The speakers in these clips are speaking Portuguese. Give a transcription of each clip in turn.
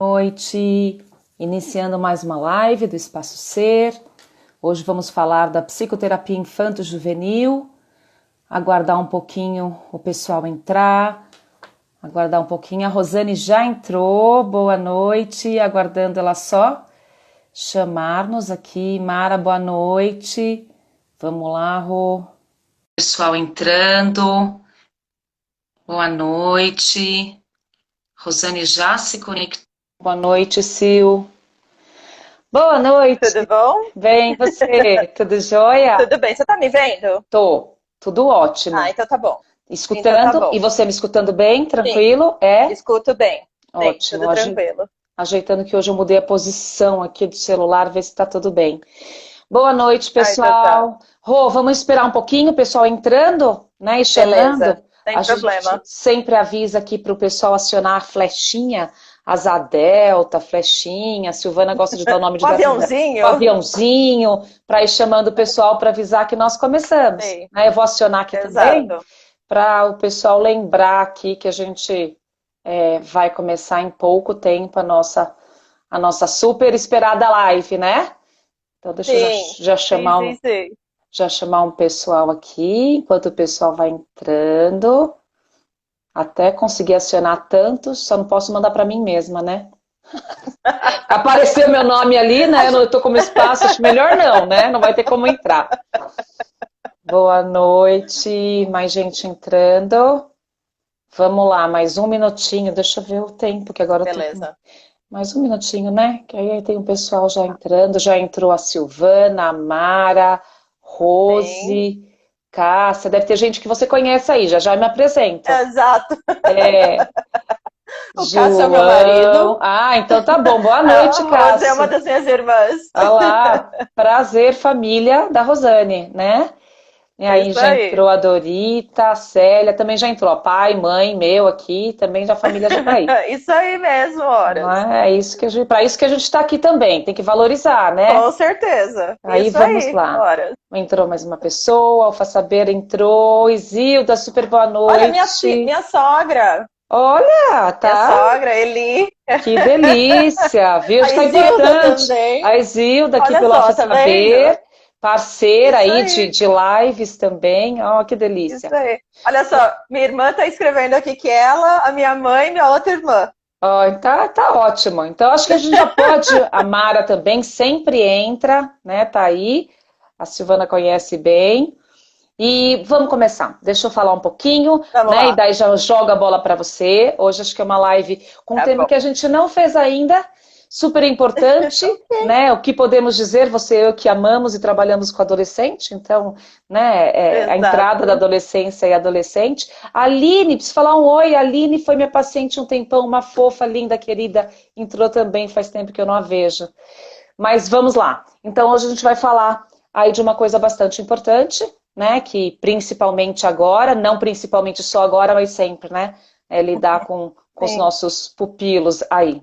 Noite, iniciando mais uma live do Espaço Ser. Hoje vamos falar da psicoterapia infanto-juvenil. Aguardar um pouquinho o pessoal entrar. Aguardar um pouquinho. A Rosane já entrou. Boa noite. Aguardando ela só chamar-nos aqui. Mara, boa noite. Vamos lá, Rô. Pessoal entrando. Boa noite. Rosane já se conectou. Boa noite, Sil. Boa noite. Tudo bom? Bem, você? Tudo jóia? Tudo bem. Você tá me vendo? Tô. Tudo Ah, ótimo. então tá bom. Então tá Escutando. E bom. você me escutando bem? Sim, Tranquilo? É? escuto bem. Sim, Ótimo. tudo tranquilo. Ajeitando que hoje eu mudei a posição aqui do celular, ver se tá tudo bem. Boa noite, Ah, então tá. pessoal. Rô, vamos esperar um pouquinho o pessoal entrando, né? E chamando. Beleza, sem A gente problema. sempre avisa aqui para o pessoal acionar a flechinha, asa delta, flechinha. A Silvana gosta de dar o nome de Um gato dela. O aviãozinho? aviãozinho, para ir chamando o pessoal para avisar que nós começamos. Sim, Né? Eu vou acionar aqui também exato. para o pessoal lembrar aqui que a gente vai começar em pouco tempo a nossa super esperada live, né? Então deixa eu Sim, já sim, chamar sim, sim. um pessoal aqui, enquanto o pessoal vai entrando, até conseguir acionar tantos, só não posso mandar para mim mesma, né? Apareceu meu nome ali, né? Eu tô como espaço, acho melhor não, né? Não vai ter como entrar. Boa noite, mais gente entrando. Vamos lá, mais um minutinho, deixa eu ver o tempo, que agora eu tô com Beleza. mais um minutinho, né? Que aí tem o pessoal já entrando, já entrou a Silvana, a Mara, Sim, Rose, Cássia, deve ter gente que você conhece aí, já já me apresento. exato. É, O Cássio é o meu marido. João. Ah, então tá bom. Boa A noite, Rose é uma Cássio. das minhas irmãs. Olá, prazer, família da Rosane, né? E aí Isso já aí. entrou a Dorita, a Célia, também já entrou, ó, pai, mãe, meu aqui, também já a família já tá aí. Isso aí mesmo, Não horas. é? É isso que para isso que a gente está aqui também, tem que valorizar, né? Com certeza. Aí Isso vamos aí, lá. horas. Entrou mais uma pessoa, Alfa Saber entrou, Isilda, super boa Olha, noite. minha sogra. Olha, Minha tá. sogra, Eli. Que delícia, viu? A Está Isilda importante. também. A Isilda aqui Olha pelo Alfa só, tá vendo? Saber, parceira Isso aí de, aí, de lives também. Ó, que isso delícia. aí. Olha só, minha irmã tá escrevendo aqui que ela, a minha mãe e minha outra irmã. Ó, tá ótimo. Então, acho que a gente já pode. A Mara também sempre entra, né? Tá aí. A Silvana conhece bem. E vamos começar. Deixa eu falar um pouquinho, Vamos né? E lá. daí já joga a bola para você. Hoje acho que é uma live com um Tá tema bom. que a gente não fez ainda, super importante, Ok. né? O que podemos dizer, você e eu que amamos e trabalhamos com adolescente, então, né? A entrada da Exato. adolescência e adolescente. A Aline, preciso falar um oi. A Aline foi minha paciente um tempão, uma fofa, linda, querida. Entrou também, faz tempo que eu não a vejo. Mas vamos lá. Então hoje a gente vai falar aí de uma coisa bastante importante, né? Que principalmente agora, não principalmente só agora, mas sempre, né? É lidar com os Sim. nossos pupilos aí.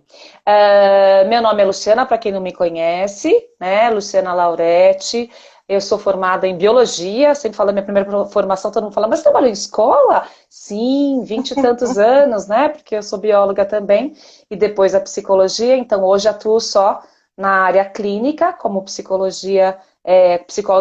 Meu nome é Luciana, para quem não me conhece, né? Luciana Lauretti. Eu sou formada em biologia, sempre falo minha primeira formação, todo mundo fala, mas você trabalhou em escola? Sim, 20 e tantos anos, né? Porque eu sou bióloga também, e depois a psicologia, então hoje atuo só na área clínica, como psicóloga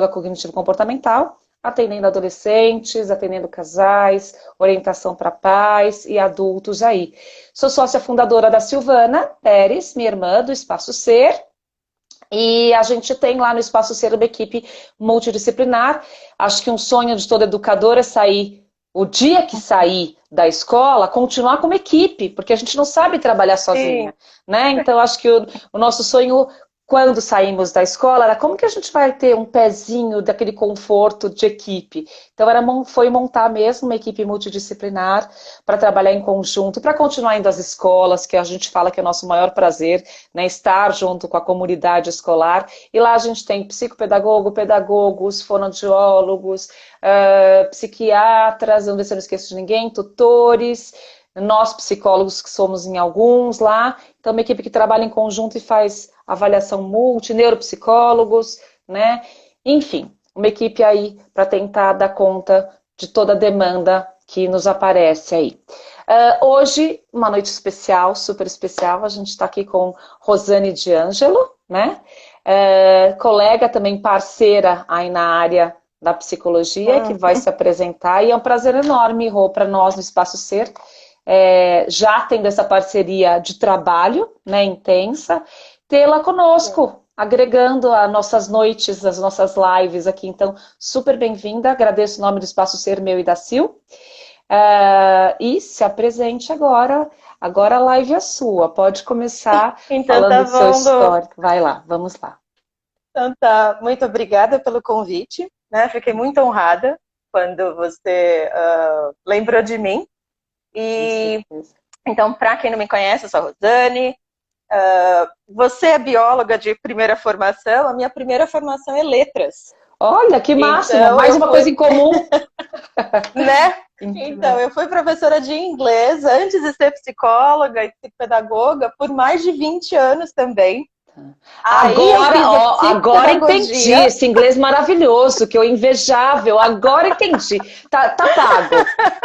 cognitivo-comportamental, atendendo adolescentes, atendendo casais, orientação para pais e adultos aí. Sou sócia fundadora da Silvana Pérez, minha irmã, do Espaço Ser, e a gente tem lá no Espaço Ser uma equipe multidisciplinar. Acho que um sonho de todo educador é sair, o dia que sair da escola, continuar como equipe, porque a gente não sabe trabalhar Sim. sozinha, né? Então, acho que o nosso sonho, quando saímos da escola, era como que a gente vai ter um pezinho daquele conforto de equipe. Então, foi montar mesmo uma equipe multidisciplinar para trabalhar em conjunto, para continuar indo às escolas, que a gente fala que é o nosso maior prazer, né, estar junto com a comunidade escolar. E lá a gente tem psicopedagogo, pedagogos, fonoaudiólogos, psiquiatras, vamos ver se eu não esqueço de ninguém, tutores, nós psicólogos que somos em alguns lá. Então, uma equipe que trabalha em conjunto e faz avaliação multi, neuropsicólogos, né? Enfim, uma equipe aí para tentar dar conta de toda a demanda que nos aparece aí. Hoje, uma noite especial, super especial, a gente está aqui com Rosane D'Angelo, né? Colega também parceira aí na área da psicologia, que vai se apresentar, e é um prazer enorme, Rô, para nós no Espaço Ser, já tendo essa parceria de trabalho, né, intensa, tê-la conosco, agregando as nossas noites, as nossas lives aqui. Então, super bem-vinda, agradeço o nome do Espaço Ser, meu e da Sil. E se apresente agora a live é sua, pode começar Então falando tá do seu bom, Lu. histórico. Vai lá, vamos lá. Então tá, muito obrigada pelo convite, né? Fiquei muito honrada quando você lembrou de mim. E então, para quem não me conhece, eu sou a Rosane. Você é bióloga de primeira formação, a minha primeira formação é letras. Olha, que máximo, Então, mais uma coisa em comum. Né? Então, eu fui professora de inglês antes de ser psicóloga e psicopedagoga por mais de 20 anos também. Agora entendi esse inglês maravilhoso, que eu invejável, agora entendi. Tá pago.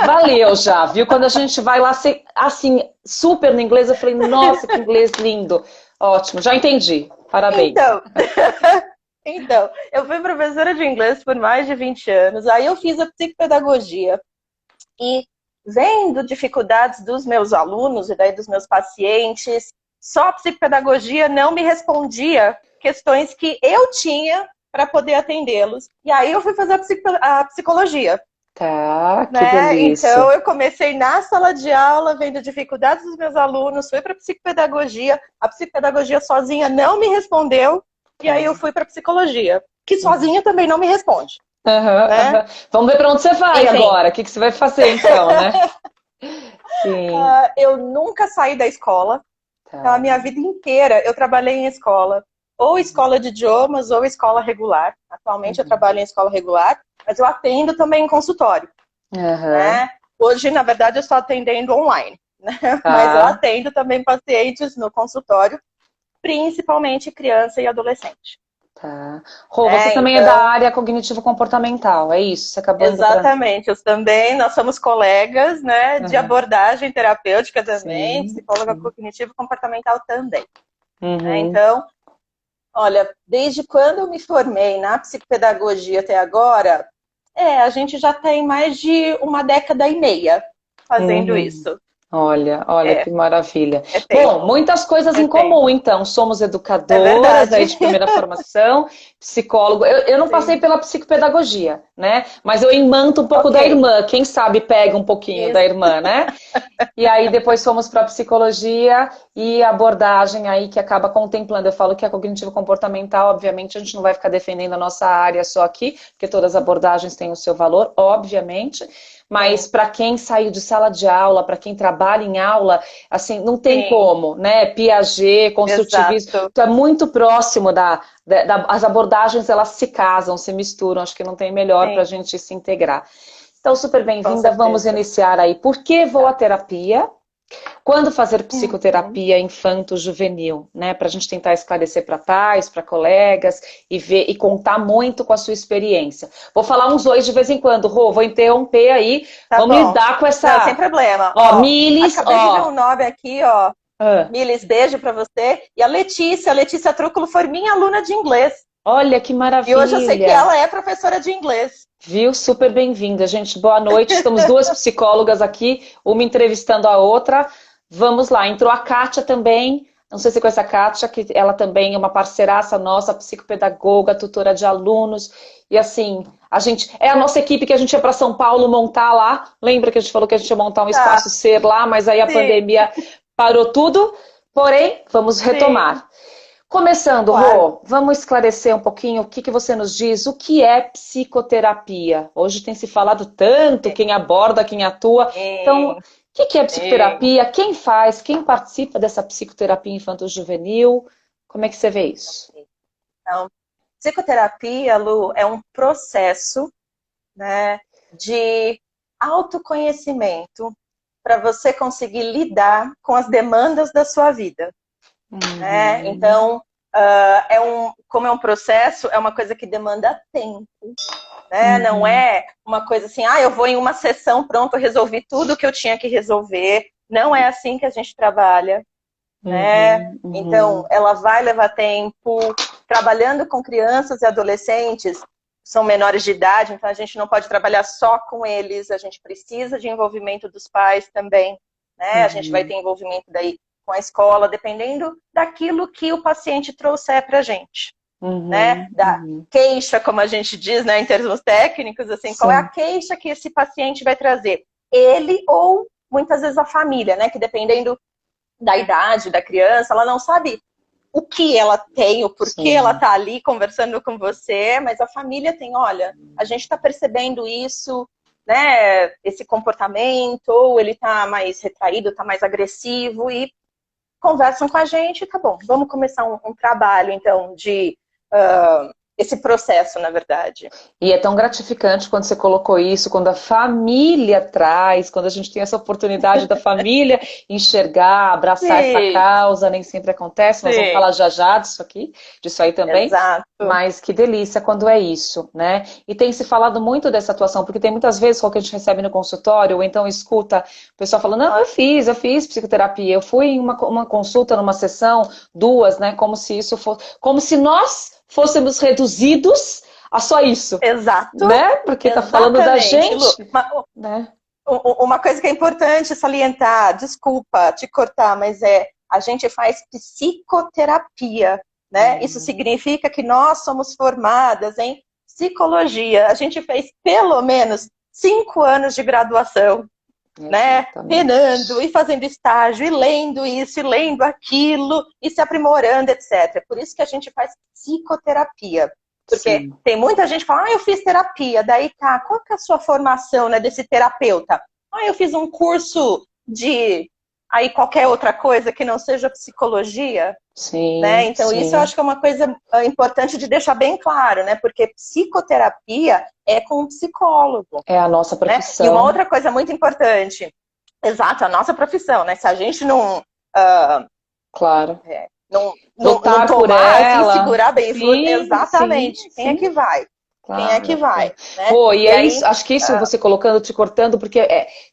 Valeu já, viu? Quando a gente vai lá, assim, super no inglês, eu falei, nossa, que inglês lindo. Ótimo, já entendi. Parabéns. Então, eu fui professora de inglês por mais de 20 anos, aí eu fiz a psicopedagogia e vendo dificuldades dos meus alunos e daí dos meus pacientes, só a psicopedagogia não me respondia questões que eu tinha para poder atendê-los. E aí eu fui fazer a psicologia. Tá, que delícia. Então eu comecei na sala de aula, vendo dificuldades dos meus alunos, fui para a psicopedagogia sozinha não me respondeu, e aí eu fui para psicologia, que sozinha também não me responde. Né? Vamos ver para onde você vai agora, o que você vai fazer então, né? Sim. Eu nunca saí da escola. Então, a minha vida inteira eu trabalhei em escola, ou escola de idiomas, ou escola regular. Atualmente eu trabalho em escola regular, mas eu atendo também em consultório. Né? Hoje, na verdade, eu estou atendendo online, né? Mas eu atendo também pacientes no consultório, principalmente criança e adolescente. Tá. Rô, você também é da área cognitivo-comportamental, é isso? Você acabou Exatamente, nós somos colegas, né, de abordagem terapêutica também, psicóloga cognitivo-comportamental também. Então, olha, desde quando eu me formei na psicopedagogia até agora, a gente já tem mais de uma década e meia fazendo isso. Olha que maravilha. Bom, muitas coisas em comum, então. Somos educadoras aí de primeira formação, psicólogo. Eu não passei pela psicopedagogia, né? Mas eu imanto um pouco da irmã. Quem sabe pega um pouquinho da irmã, né? E aí depois fomos para a psicologia e abordagem aí que acaba contemplando. Eu falo que a cognitivo-comportamental, obviamente, a gente não vai ficar defendendo a nossa área só aqui, porque todas as abordagens têm o seu valor, obviamente. Mas para quem saiu de sala de aula, para quem trabalha em aula, assim, não tem como, né? Piaget, construtivismo, é muito próximo as abordagens, elas se casam, se misturam, acho que não tem melhor para a gente se integrar. Então, super bem-vinda, vamos iniciar aí. Por que vou à terapia? Quando fazer psicoterapia infanto-juvenil, né? Para a gente tentar esclarecer para pais, para colegas e ver e contar muito com a sua experiência. Vou falar uns dois de vez em quando, Rô, vou interromper aí. Vamos lidar com essa. Não, sem problema. Milis, acabei de ver um nome aqui, Milis, beijo para você. E a Letícia Trúculo foi minha aluna de inglês. Olha que maravilha. E hoje eu sei que ela é professora de inglês. Viu? Super bem-vinda, gente. Boa noite. Estamos duas psicólogas aqui, uma entrevistando a outra. Vamos lá. Entrou a Kátia também. Não sei se você conhece a Kátia, que ela também é uma parceiraça nossa, psicopedagoga, tutora de alunos. E assim, é a nossa equipe que a gente ia para São Paulo montar lá. Lembra que a gente falou que a gente ia montar um espaço ser lá, mas aí a pandemia parou tudo. Porém, vamos retomar. Começando, Rô, vamos esclarecer um pouquinho o que você nos diz, o que é psicoterapia? Hoje tem se falado tanto, quem aborda, quem atua. Então, o que é psicoterapia? Quem faz? Quem participa dessa psicoterapia infanto-juvenil? Como é que você vê isso? Então, psicoterapia, Lu, é um processo, né, de autoconhecimento para você conseguir lidar com as demandas da sua vida. Né? Então, como é um processo, é uma coisa que demanda tempo, né? Não é uma coisa assim, eu vou em uma sessão, pronto, eu resolvi tudo que eu tinha que resolver. Não é assim que a gente trabalha, né? Então, ela vai levar tempo. Trabalhando com crianças e adolescentes, são menores de idade, então a gente não pode trabalhar só com eles, a gente precisa de envolvimento dos pais também, né? A gente vai ter envolvimento daí com a escola, dependendo daquilo que o paciente trouxer pra gente. Né? Da queixa, como a gente diz, né, em termos técnicos, assim, qual é a queixa que esse paciente vai trazer? Ele ou muitas vezes a família, né, que dependendo da idade da criança, ela não sabe o que ela tem, o porquê ela está ali conversando com você, mas a família tem, olha, a gente está percebendo isso, né, esse comportamento, ou ele está mais retraído, está mais agressivo, e conversam com a gente, tá bom, vamos começar um trabalho, então, de esse processo, na verdade. E é tão gratificante quando você colocou isso, quando a família traz, quando a gente tem essa oportunidade da família enxergar, abraçar essa causa, nem sempre acontece, nós vamos falar já disso aí também. Exato. Mas que delícia quando é isso, né? E tem se falado muito dessa atuação, porque tem muitas vezes que a gente recebe no consultório, ou então escuta o pessoal falando, não, eu fiz psicoterapia, eu fui em uma consulta, numa sessão, 2, né? Como se isso fosse, como se nós fôssemos reduzidos a só isso. Exato. Né? Porque tá falando da gente. Lu, né? Uma coisa que é importante salientar, desculpa te cortar, mas a gente faz psicoterapia, né? Isso significa que nós somos formadas em psicologia. A gente fez pelo menos 5 anos de graduação, né? Penando e fazendo estágio, e lendo isso, e lendo aquilo, e se aprimorando, etc. Por isso que a gente faz psicoterapia. Porque tem muita gente que fala, eu fiz terapia, daí tá, qual que é a sua formação, né, desse terapeuta? Eu fiz um curso de aí qualquer outra coisa que não seja psicologia. Né? Então isso eu acho que é uma coisa importante de deixar bem claro, né? Porque psicoterapia é com um psicólogo. É a nossa profissão. Né? E uma outra coisa muito importante, exato, a nossa profissão, né? Se a gente não... claro. Não lutar tomar, por ela. Assim, segurar bem, exatamente. Quem é que vai? Claro. Quem é que vai? Né? Pô, e é isso, acho que isso você colocando, te cortando, porque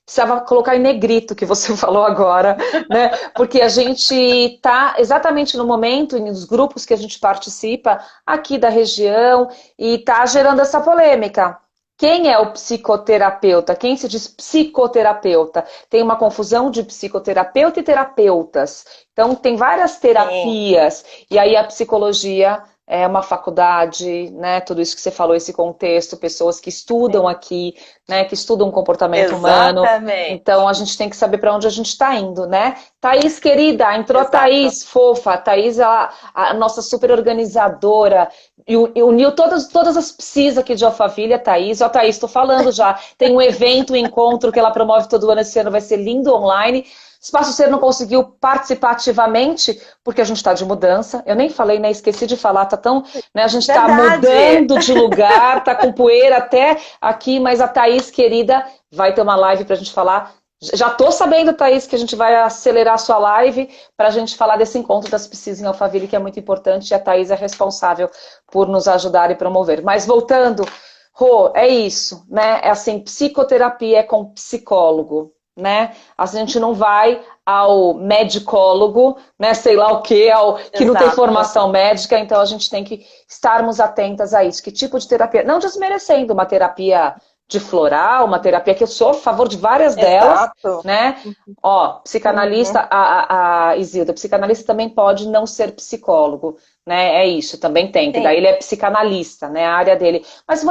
precisava colocar em negrito o que você falou agora, né? Porque a gente está exatamente no momento, nos grupos que a gente participa aqui da região, e está gerando essa polêmica. Quem é o psicoterapeuta? Quem se diz psicoterapeuta? Tem uma confusão de psicoterapeuta e terapeutas. Então, tem várias terapias. E aí a psicologia é uma faculdade, né? Tudo isso que você falou, esse contexto, pessoas que estudam aqui, né? Que estudam o comportamento humano. Então, a gente tem que saber para onde a gente está indo, né? Thaís, querida, entrou a Thaís, fofa. A Thaís é a nossa super organizadora. E uniu todas as psis aqui de Alphaville, a Thaís. Ó, Thaís, estou falando já. Tem um evento, um encontro que ela promove todo ano. Esse ano vai ser lindo online. Espaço Ser não conseguiu participar ativamente, porque a gente está de mudança. Eu nem falei, né? Esqueci de falar, tá tão. Né, a gente está mudando de lugar, tá com poeira até aqui, mas a Thaís, querida, vai ter uma live pra gente falar. Já tô sabendo, Thaís, que a gente vai acelerar a sua live para a gente falar desse encontro das psis em Alphaville, que é muito importante, e a Thaís é responsável por nos ajudar e promover. Mas voltando, Rô, é isso, né? É assim, psicoterapia é com psicólogo. Né? A gente não vai ao medicólogo, né? Sei lá o que, que não tem formação médica, então a gente tem que estarmos atentas a isso. Que tipo de terapia? Não desmerecendo uma terapia de floral, uma terapia que eu sou a favor de várias delas, né? Ó, psicanalista, a Isilda, psicanalista também pode não ser psicólogo, né? É isso, também tem, que daí ele é psicanalista, né? A área dele. Mas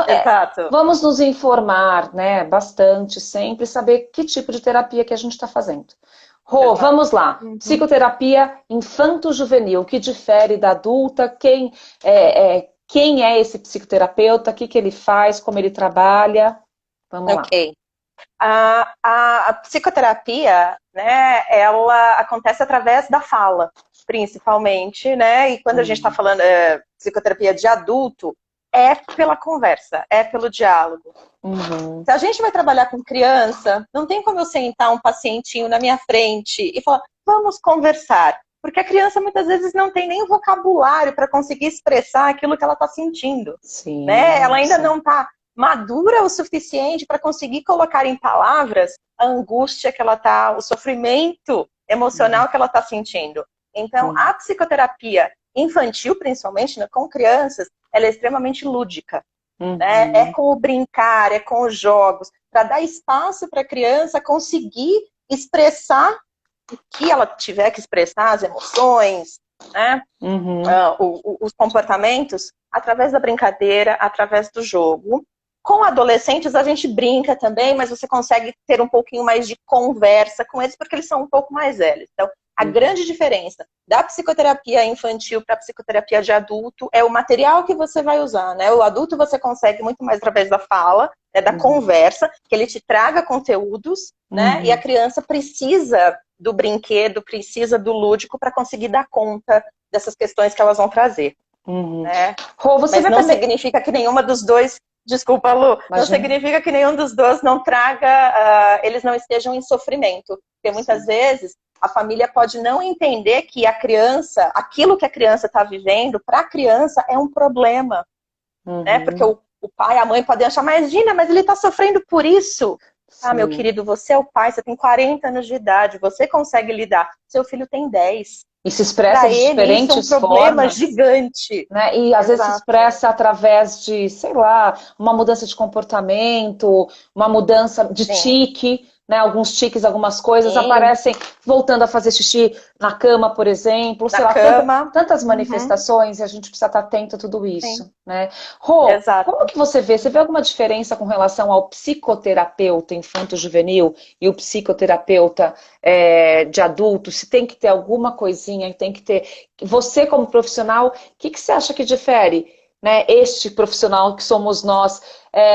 vamos nos informar, né? Bastante, sempre, saber que tipo de terapia que a gente está fazendo. Rô, vamos lá. Psicoterapia infanto-juvenil, que difere da adulta, quem é esse psicoterapeuta, o que ele faz, como ele trabalha? Vamos lá. A psicoterapia, né, ela acontece através da fala, principalmente, né? E quando a gente está falando psicoterapia de adulto, é pela conversa, é pelo diálogo. Se a gente vai trabalhar com criança, não tem como eu sentar um pacientinho na minha frente e falar, vamos conversar. Porque a criança muitas vezes não tem nem o vocabulário para conseguir expressar aquilo que ela está sentindo. Né? Ela ainda não está madura o suficiente para conseguir colocar em palavras a angústia que ela está, o sofrimento emocional que ela está sentindo. Então, a psicoterapia infantil, principalmente, né, com crianças, ela é extremamente lúdica. Né? É com o brincar, é com os jogos, para dar espaço para a criança conseguir expressar o que ela tiver que expressar, as emoções, né? Os comportamentos, através da brincadeira, através do jogo. Com adolescentes, a gente brinca também, mas você consegue ter um pouquinho mais de conversa com eles, porque eles são um pouco mais velhos. Então, a grande diferença da psicoterapia infantil para a psicoterapia de adulto é o material que você vai usar, né? O adulto você consegue muito mais através da fala, né, da conversa, que ele te traga conteúdos, né? E a criança precisa do brinquedo, precisa do lúdico para conseguir dar conta dessas questões que elas vão trazer. Né? Rô, mas não significa que nenhuma dos dois... Desculpa, Lu. Não significa que nenhum dos dois não traga... eles não estejam em sofrimento. Porque muitas vezes a família pode não entender que a criança, aquilo que a criança está vivendo, para a criança é um problema. Né? Porque o pai, a mãe podem achar, mas Gina, mas ele está sofrendo por isso. Ah, meu querido, você é o pai, você tem 40 anos de idade, você consegue lidar. Seu filho tem 10. E se expressa de diferentes isso é um problema gigante. Né? E às vezes se expressa através de, sei lá, uma mudança de comportamento, uma mudança de tique, né? Alguns tiques, algumas coisas aparecem voltando a fazer xixi na cama, por exemplo, sei lá, tantas manifestações e a gente precisa estar atento a tudo isso, né? Rô, como que você vê? Você vê alguma diferença com relação ao psicoterapeuta infanto-juvenil e o psicoterapeuta de adulto? Se tem que ter alguma coisinha, tem que ter... Você como profissional, o que você acha que difere? Né, este profissional que somos nós,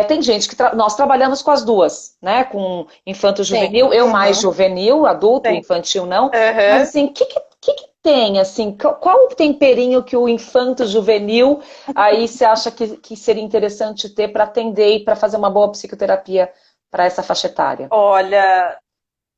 tem gente que nós trabalhamos com as duas, né, com infanto-juvenil, eu mais juvenil, adulto, infantil não, mas assim, o que tem, assim, qual o temperinho que o infanto-juvenil aí você acha que seria interessante ter para atender e para fazer uma boa psicoterapia para essa faixa etária? Olha,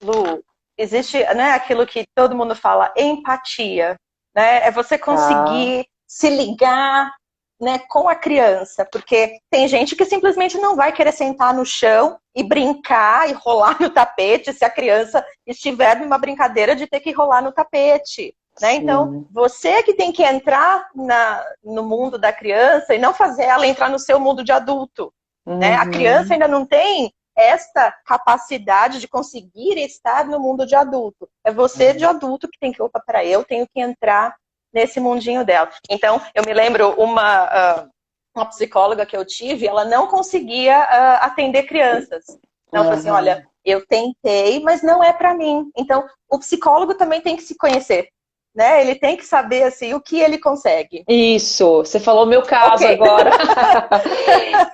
Lu, existe, né, aquilo que todo mundo fala, empatia, né, é você conseguir se ligar, né, com a criança, porque tem gente que simplesmente não vai querer sentar no chão e brincar e rolar no tapete se a criança estiver numa brincadeira de ter que rolar no tapete, né? Então, você que tem que entrar no mundo da criança e não fazer ela entrar no seu mundo de adulto, né? A criança ainda não tem esta capacidade de conseguir estar no mundo de adulto. É você de adulto que tem que, opa, peraí, eu tenho que entrar nesse mundinho dela. Então, eu me lembro uma psicóloga que eu tive, ela não conseguia atender crianças. Então, eu falei assim, olha, eu tentei, mas não é para mim. Então, o psicólogo também tem que se conhecer, né? Ele tem que saber, assim, o que ele consegue. Isso, você falou meu caso agora.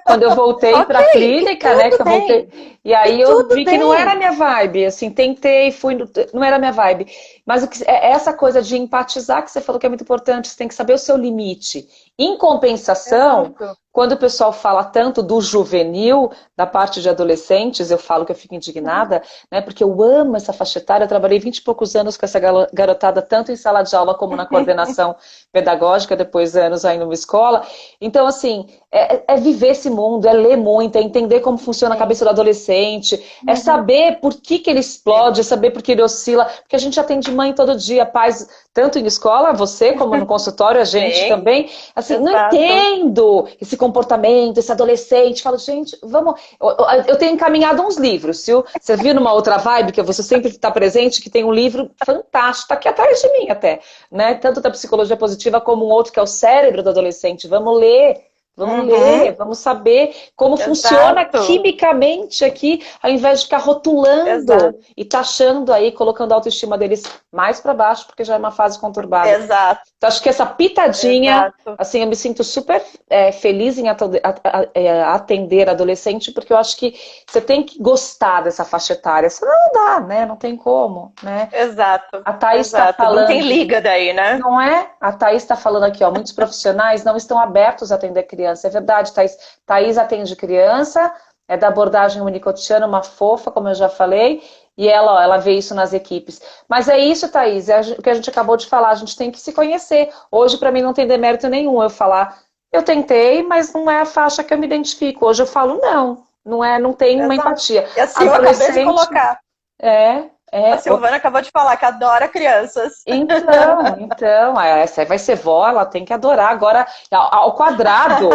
Quando eu voltei para a clínica, né, que eu voltei, e aí eu vi que não era a minha vibe, assim, tentei, fui, não era a minha vibe. Mas essa coisa de empatizar que você falou que é muito importante, você tem que saber o seu limite. Em compensação, quando o pessoal fala tanto do juvenil, da parte de adolescentes, eu falo que eu fico indignada, né? Porque eu amo essa faixa etária, eu trabalhei 20 e poucos anos com essa garotada, tanto em sala de aula como na coordenação pedagógica, depois anos aí numa escola. Então, assim, é viver esse mundo, é ler muito, é entender como funciona a cabeça do adolescente, é saber por que ele explode, é saber por que ele oscila, porque a gente atende mãe todo dia, pais, tanto em escola, você, como no consultório, a gente também, assim, não entendo esse comportamento, esse adolescente, falo, gente, vamos... Eu tenho encaminhado uns livros, viu? Você viu numa outra vibe, que você sempre está presente, que tem um livro fantástico, tá aqui atrás de mim até, né? Tanto da psicologia positiva como um outro que é o cérebro do adolescente. Vamos ler, vamos saber como funciona quimicamente aqui, ao invés de ficar rotulando e taxando aí, colocando a autoestima deles mais para baixo, porque já é uma fase conturbada. Então, acho que essa pitadinha, assim, eu me sinto super feliz em atender adolescente, porque eu acho que você tem que gostar dessa faixa etária, senão não dá, né? Não tem como, né? Exato. A Thaís está falando... Não tem liga daí, né? Não é? A Thaís está falando aqui, ó, muitos profissionais não estão abertos a atender criança. É verdade, Thaís. Thaís atende criança, é da abordagem unicotiana, uma fofa, como eu já falei, e ela vê isso nas equipes. Mas é isso, Thaís, o que a gente acabou de falar, a gente tem que se conhecer. Hoje, para mim, não tem demérito nenhum eu falar Eu tentei, mas não é a faixa que eu me identifico. Hoje eu falo, não tem uma empatia. E assim, eu acabei de colocar. A Silvana acabou de falar que adora crianças. Então, essa vai ser vó, ela tem que adorar agora ao quadrado.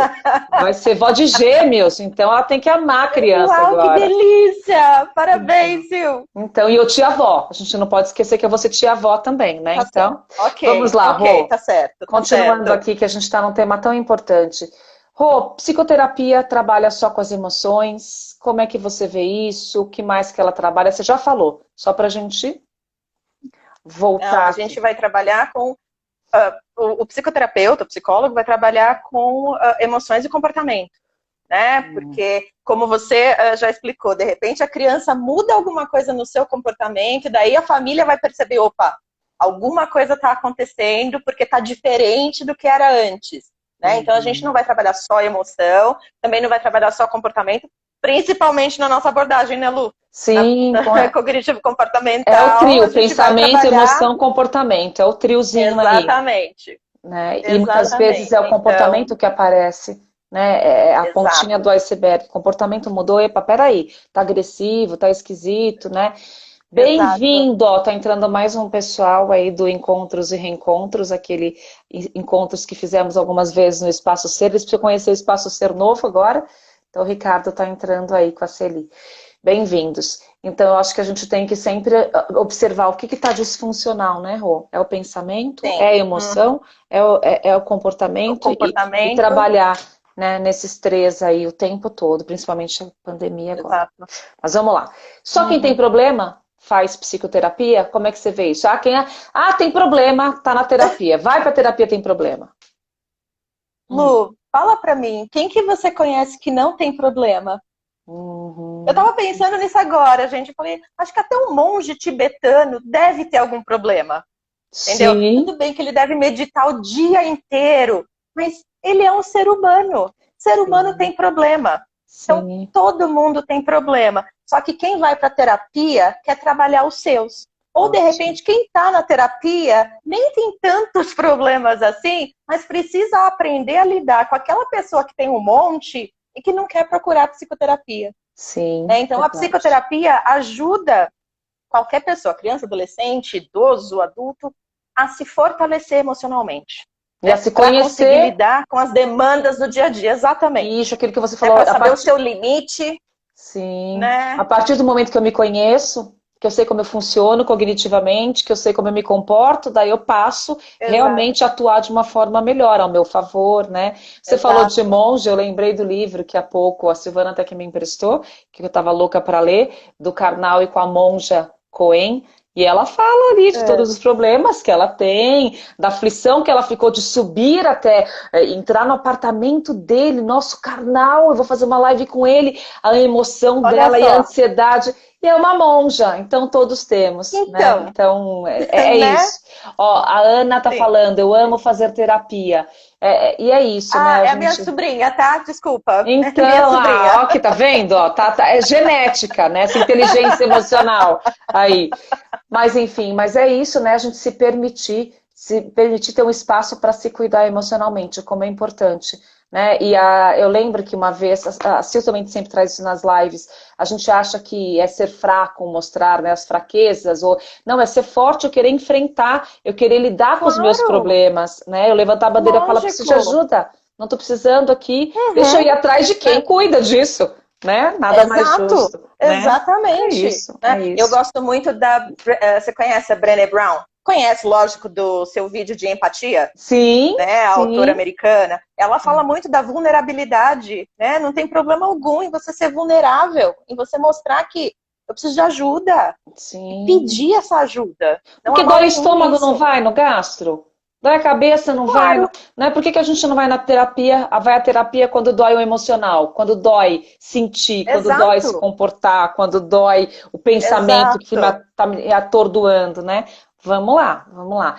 Vai ser vó de gêmeos, então ela tem que amar a criança agora. Uau, que delícia! Parabéns, Sil! Então, e eu tia-avó. A gente não pode esquecer que eu vou ser tia-avó também, né? Tá então, okay, vamos lá, Rô. Tá certo. Continuando aqui, que a gente está num tema tão importante. Rô, psicoterapia trabalha só com as emoções? Como é que você vê isso? O que mais que ela trabalha? Você já falou, só pra gente voltar. Não, a gente vai trabalhar com... o psicoterapeuta, o psicólogo, vai trabalhar com emoções e comportamento, né? Porque, como você já explicou, de repente a criança muda alguma coisa no seu comportamento, e daí a família vai perceber, opa, alguma coisa está acontecendo porque está diferente do que era antes, né? Então a gente não vai trabalhar só emoção, também não vai trabalhar só comportamento, principalmente na nossa abordagem, né, Lu? Sim. Cognitivo comportamental. É o trio, pensamento, emoção, comportamento. É o triozinho aí. Exatamente. Né? E muitas vezes é o comportamento que aparece, né? É a pontinha do iceberg. O comportamento mudou, epa, peraí, tá agressivo, tá esquisito, né? Bem-vindo, ó, tá entrando mais um pessoal aí do Encontros e Reencontros, aquele encontros que fizemos algumas vezes no Espaço Ser. Eles precisam conhecer o Espaço Ser novo agora. Então o Ricardo tá entrando aí com a Celi. Bem-vindos. Então, eu acho que a gente tem que sempre observar o que está disfuncional, né, Rô? É o pensamento, Sim. É a emoção, é o comportamento, e trabalhar, né, nesses três aí o tempo todo, principalmente a pandemia agora. Exato. Mas vamos lá. Só quem tem problema faz psicoterapia? Como é que você vê isso? Tem problema, tá na terapia. Vai pra terapia, tem problema. Lu, fala pra mim, quem que você conhece que não tem problema? Eu tava pensando nisso agora, gente. Eu falei, acho que até um monge tibetano deve ter algum problema. Entendeu? Sim. Tudo bem que ele deve meditar o dia inteiro, mas ele é um ser humano. Ser humano tem problema. Então, todo mundo tem problema. Só que quem vai para terapia quer trabalhar os seus. Ou, de repente, quem está na terapia nem tem tantos problemas assim, mas precisa aprender a lidar com aquela pessoa que tem um monte e que não quer procurar psicoterapia. Sim. Então, a psicoterapia ajuda qualquer pessoa, criança, adolescente, idoso, adulto, a se fortalecer emocionalmente. E a se conhecer. Para conseguir lidar com as demandas do dia a dia, exatamente. Isso, aquilo que você falou. Para saber o seu limite. Sim. Né? A partir do momento que eu me conheço, que eu sei como eu funciono cognitivamente, que eu sei como eu me comporto, daí eu passo realmente a atuar de uma forma melhor, ao meu favor, né? Você falou de monge, eu lembrei do livro que há pouco a Silvana até que me emprestou, que eu estava louca para ler, do Karnal e com a monja Cohen, e ela fala ali de todos os problemas que ela tem, da aflição que ela ficou de subir até entrar no apartamento dele, nosso Karnal, eu vou fazer uma live com ele, a emoção dela e a ansiedade. E é uma monja, então todos temos. Então, né? Então né? Isso. Ó, a Ana tá falando, eu amo fazer terapia. E é isso, né? É a minha sobrinha, tá? Desculpa. Então, minha sobrinha. Ó, que tá vendo? Ó, é genética, né? Essa inteligência emocional aí. Mas enfim, mas é isso, né? A gente se permitir ter um espaço para se cuidar emocionalmente, como é importante. Né? E eu lembro que uma vez, a Sil também sempre traz isso nas lives, a gente acha que é ser fraco, mostrar, né, as fraquezas, ou não, é ser forte, eu querer enfrentar, eu querer lidar com os meus problemas, né? Eu levantar a bandeira e falar, preciso de ajuda, não estou precisando aqui, deixa eu ir atrás de quem cuida disso, né? Nada mais justo. Exatamente. Né? É isso. Eu gosto muito você conhece a Brené Brown? Conhece, lógico, do seu vídeo de empatia? Sim. Né? A autora americana. Ela fala muito da vulnerabilidade, né? Não tem problema algum em você ser vulnerável, em você mostrar que eu preciso de ajuda. Sim. E pedir essa ajuda. Porque dói o estômago, não vai no gastro? Dói a cabeça, não vai? Né? Por que a gente não vai na terapia? Vai à terapia quando dói o emocional, quando dói sentir, quando dói se comportar, quando dói o pensamento que está me atordoando, né? Vamos lá, vamos lá.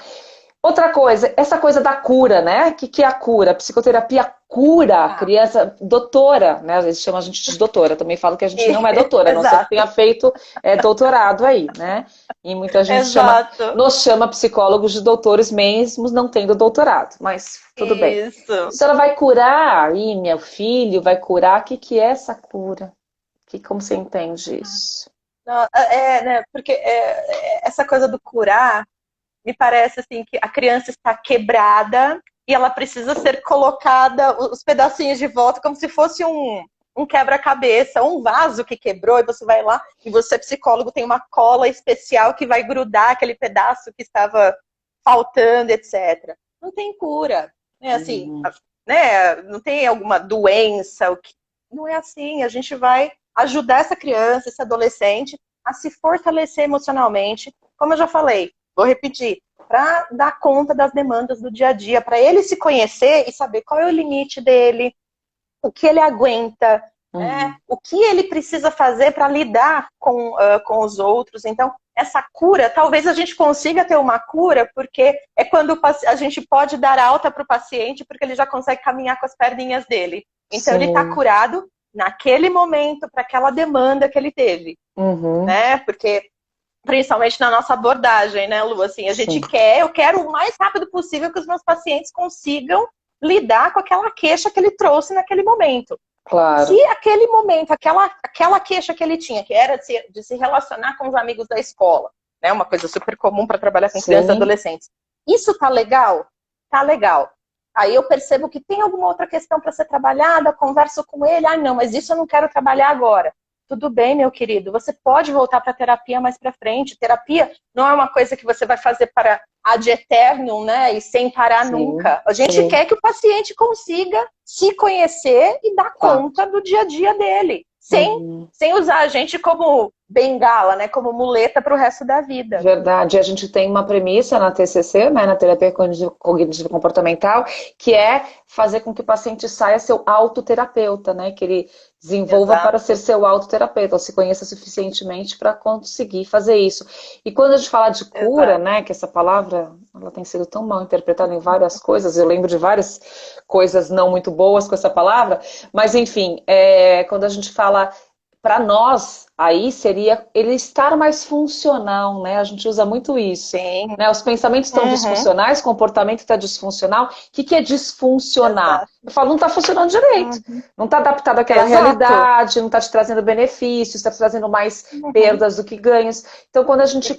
Outra coisa, essa coisa da cura, né? O que é a cura? A psicoterapia cura a criança, doutora, né? Às vezes chama a gente de doutora, também falo que a gente não é doutora, a não ser que tenha feito doutorado aí, né? E muita gente nos chama psicólogos de doutores mesmo não tendo doutorado, mas tudo bem. A senhora vai curar aí, meu filho, vai curar, o que é essa cura? Como você entende isso? Não, né, porque essa coisa do curar, me parece assim que a criança está quebrada e ela precisa ser colocada, os pedacinhos de volta, como se fosse um quebra-cabeça, um vaso que quebrou, e você vai lá, e você, psicólogo, tem uma cola especial que vai grudar aquele pedaço que estava faltando, etc. Não tem cura, né? Assim, né? Não tem alguma doença, não é assim. A gente vai ajudar essa criança, esse adolescente, a se fortalecer emocionalmente, como eu já falei, vou repetir, para dar conta das demandas do dia a dia, para ele se conhecer e saber qual é o limite dele, o que ele aguenta, né? O que ele precisa fazer para lidar com os outros. Então, essa cura, talvez a gente consiga ter uma cura, porque é quando a gente pode dar alta para o paciente, porque ele já consegue caminhar com as perninhas dele. Então, ele está curado naquele momento, para aquela demanda que ele teve. Né? Porque principalmente na nossa abordagem, né, Lu? Assim, eu quero o mais rápido possível que os meus pacientes consigam lidar com aquela queixa que ele trouxe naquele momento. Claro. Se aquele momento, aquela queixa que ele tinha, que era de se relacionar com os amigos da escola, né, uma coisa super comum para trabalhar com crianças e adolescentes, isso tá legal? Tá legal. Aí eu percebo que tem alguma outra questão para ser trabalhada, converso com ele, não, mas isso eu não quero trabalhar agora. Tudo bem, meu querido, você pode voltar para a terapia mais para frente. Terapia não é uma coisa que você vai fazer para ad eternum, né? E sem parar nunca. A gente quer que o paciente consiga se conhecer e dar conta do dia a dia dele. Sem usar a gente como bengala, né? Como muleta para o resto da vida. Verdade. A gente tem uma premissa na TCC, né? Na terapia cognitivo comportamental, que é fazer com que o paciente saia seu autoterapeuta, né? Que ele desenvolva para ser seu autoterapeuta, ou se conheça suficientemente para conseguir fazer isso. E quando a gente fala de cura, né, que essa palavra ela tem sido tão mal interpretada em várias coisas, eu lembro de várias coisas não muito boas com essa palavra, mas enfim, quando a gente fala, para nós, aí seria ele estar mais funcional, né? A gente usa muito isso. Né? Os pensamentos estão disfuncionais, o comportamento está disfuncional. O que é disfuncionar? Eu falo, não está funcionando direito. Não está adaptado àquela realidade, não está te trazendo benefícios, está te trazendo mais perdas do que ganhos. Então, quando a gente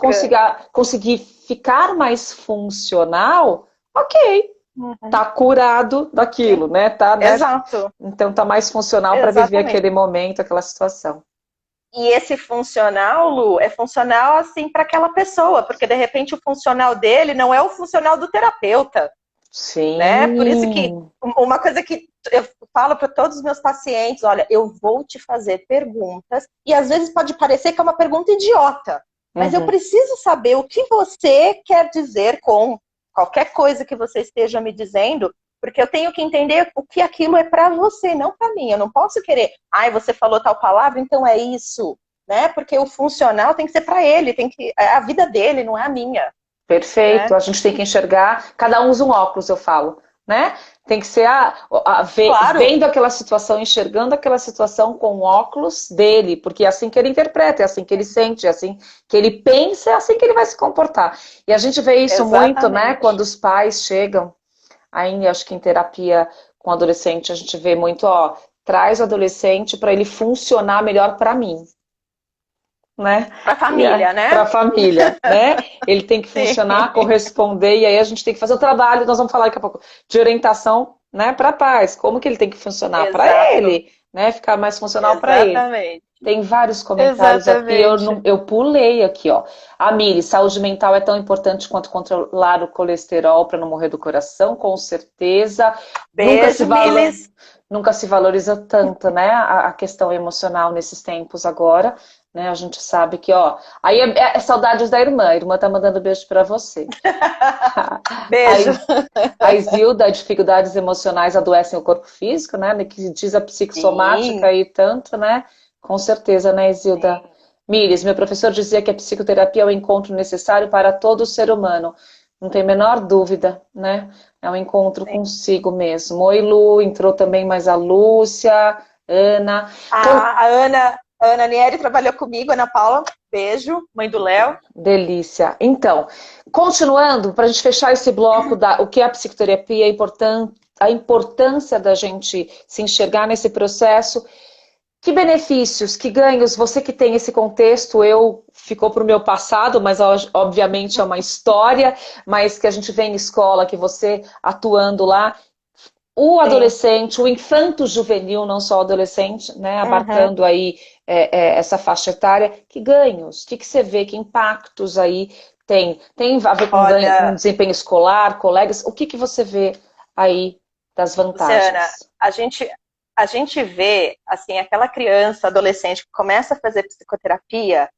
conseguir ficar mais funcional, ok. Tá curado daquilo, né? Exato. Então tá mais funcional para viver aquele momento, aquela situação. E esse funcional, Lu, é funcional assim para aquela pessoa, porque de repente o funcional dele não é o funcional do terapeuta. Sim. Né? Por isso que uma coisa que eu falo para todos os meus pacientes, olha, eu vou te fazer perguntas, e às vezes pode parecer que é uma pergunta idiota, mas eu preciso saber o que você quer dizer com qualquer coisa que você esteja me dizendo, porque eu tenho que entender o que aquilo é para você, não para mim. Eu não posso querer, você falou tal palavra, então é isso, né? Porque o funcional tem que ser para ele, é a vida dele, não é a minha. Perfeito. Né? A gente tem que enxergar, cada um usa um óculos, eu falo, né? Tem que ser vendo aquela situação, enxergando aquela situação com o óculos dele, porque é assim que ele interpreta, é assim que ele sente, é assim que ele pensa, é assim que ele vai se comportar. E a gente vê isso muito, né? Quando os pais chegam, ainda acho que em terapia com adolescente, a gente vê muito, traz o adolescente para ele funcionar melhor para mim. Né? Para a família, né? Para a família, né? Ele tem que funcionar, corresponder, e aí a gente tem que fazer o trabalho, nós vamos falar daqui a pouco, de orientação, né, para pais, como que ele tem que funcionar para ele, né, ficar mais funcional para ele. Tem vários comentários aqui, eu pulei aqui, ó. A Mili, saúde mental é tão importante quanto controlar o colesterol para não morrer do coração, com certeza. Beijo, nunca se valoriza tanto, né, a questão emocional nesses tempos agora. Né, a gente sabe que, aí é saudades da irmã. A irmã tá mandando beijo para você. Beijo. A Isilda, dificuldades emocionais adoecem o corpo físico, né? Que diz a psicossomática aí tanto, né? Com certeza, né, Isilda? Mires, meu professor dizia que a psicoterapia é o encontro necessário para todo ser humano. Não tem a menor dúvida, né? É um encontro Sim. consigo mesmo. Oi, Lu, entrou também mais a Lúcia, Ana. A Ana Nieri trabalhou comigo, Ana Paula, beijo, mãe do Léo. Delícia. Então, continuando, para a gente fechar esse bloco o que é a psicoterapia, a importância da gente se enxergar nesse processo. Que benefícios, que ganhos, você que tem esse contexto, ficou para o meu passado, mas obviamente é uma história, mas que a gente vê em escola, que você atuando lá, o adolescente, o infanto juvenil, não só o adolescente, né, abarcando aí essa faixa etária, que ganhos, que você vê, que impactos aí tem? Tem a ver com ganho, com desempenho escolar, colegas, o que você vê aí das vantagens? Luciana, a gente vê, assim, aquela criança, adolescente que começa a fazer psicoterapia,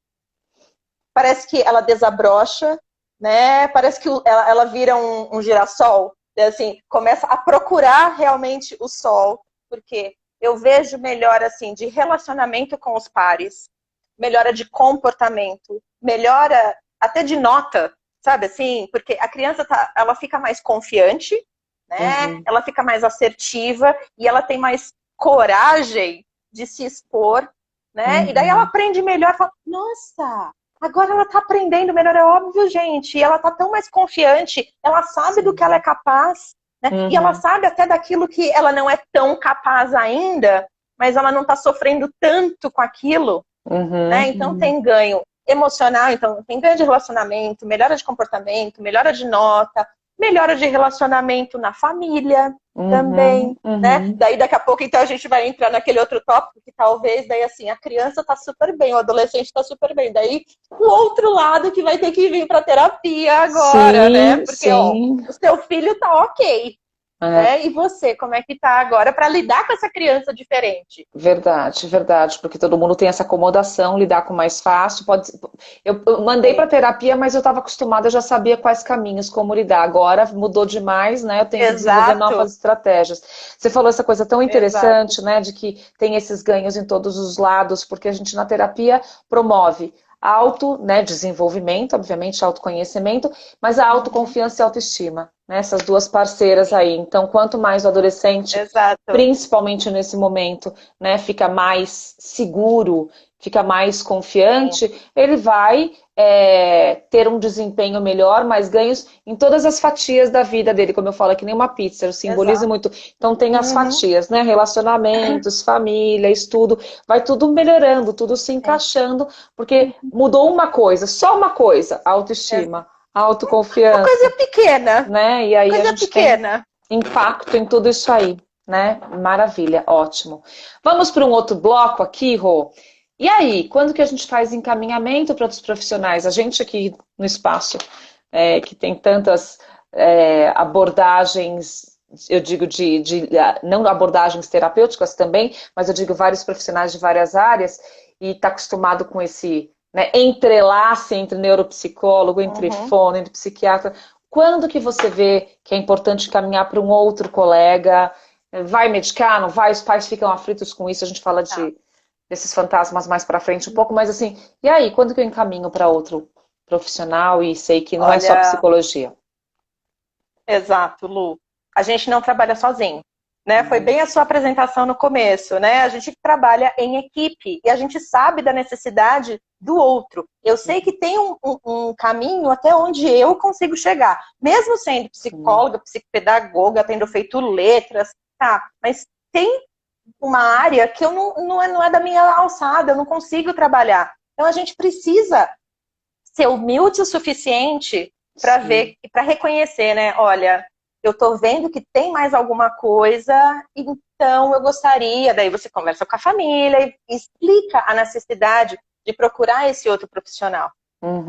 parece que ela desabrocha, né? Parece que ela vira um girassol, assim, começa a procurar realmente o sol, porque eu vejo melhora, assim, de relacionamento com os pares, melhora de comportamento, melhora até de nota, sabe assim? Porque a criança, ela fica mais confiante, né? Ela fica mais assertiva e ela tem mais coragem de se expor, né? E daí ela aprende melhor, fala, nossa, agora ela tá aprendendo melhor, é óbvio, gente. E ela tá tão mais confiante, ela sabe do que ela é capaz, né? E ela sabe até daquilo que ela não é tão capaz ainda, mas ela não tá sofrendo tanto com aquilo, né? Então tem ganho emocional, então tem ganho de relacionamento, melhora de comportamento, melhora de nota, melhora de relacionamento na família também, né? Daí daqui a pouco então a gente vai entrar naquele outro tópico que talvez daí assim, a criança tá super bem, o adolescente tá super bem, daí o outro lado que vai ter que vir para terapia agora, né? Porque ó, o seu filho tá ok, né? E você, como é que tá agora para lidar com essa criança diferente? Verdade, verdade, porque todo mundo tem essa acomodação, lidar com mais fácil. Eu mandei para terapia, mas eu estava acostumada, eu já sabia quais caminhos, como lidar. Agora mudou demais, né? Eu tenho que desenvolver novas estratégias. Você falou essa coisa tão interessante, né? De que tem esses ganhos em todos os lados, porque a gente na terapia promove desenvolvimento, obviamente, autoconhecimento, mas a autoconfiança e autoestima, né? Essas duas parceiras aí. Então, quanto mais o adolescente, principalmente nesse momento, né, fica mais seguro, fica mais confiante, ele vai ter um desempenho melhor, mais ganhos em todas as fatias da vida dele, como eu falo, é que nem uma pizza, eu simbolizo muito. Então tem as fatias, né? Relacionamentos, família, estudo, vai tudo melhorando, tudo se encaixando, porque mudou uma coisa, só uma coisa, autoestima, autoconfiança. Uma coisa pequena, né? E aí coisa a gente pequena. tem impacto em tudo isso aí, né? Maravilha, ótimo. Vamos para um outro bloco aqui, Rô. E aí, quando que a gente faz encaminhamento para outros profissionais? A gente aqui no espaço, que tem tantas abordagens, eu digo não abordagens terapêuticas também, mas eu digo vários profissionais de várias áreas, e está acostumado com esse entrelace entre neuropsicólogo, entre fono, entre psiquiatra. Quando que você vê que é importante caminhar para um outro colega? Vai medicar, não vai? Os pais ficam aflitos com isso, a gente fala desses fantasmas mais para frente um pouco, mas assim, e aí, quando que eu encaminho para outro profissional e sei que não é só psicologia? Exato, Lu. A gente não trabalha sozinho, né? Foi bem a sua apresentação no começo, né? A gente trabalha em equipe e a gente sabe da necessidade do outro. Eu sei que tem um caminho até onde eu consigo chegar, mesmo sendo psicóloga, psicopedagoga, tendo feito letras, tá? Mas tem uma área que não é da minha alçada, eu não consigo trabalhar. Então a gente precisa ser humilde o suficiente para ver, para reconhecer, né? Olha, eu tô vendo que tem mais alguma coisa, então eu gostaria. Daí você conversa com a família e explica a necessidade de procurar esse outro profissional.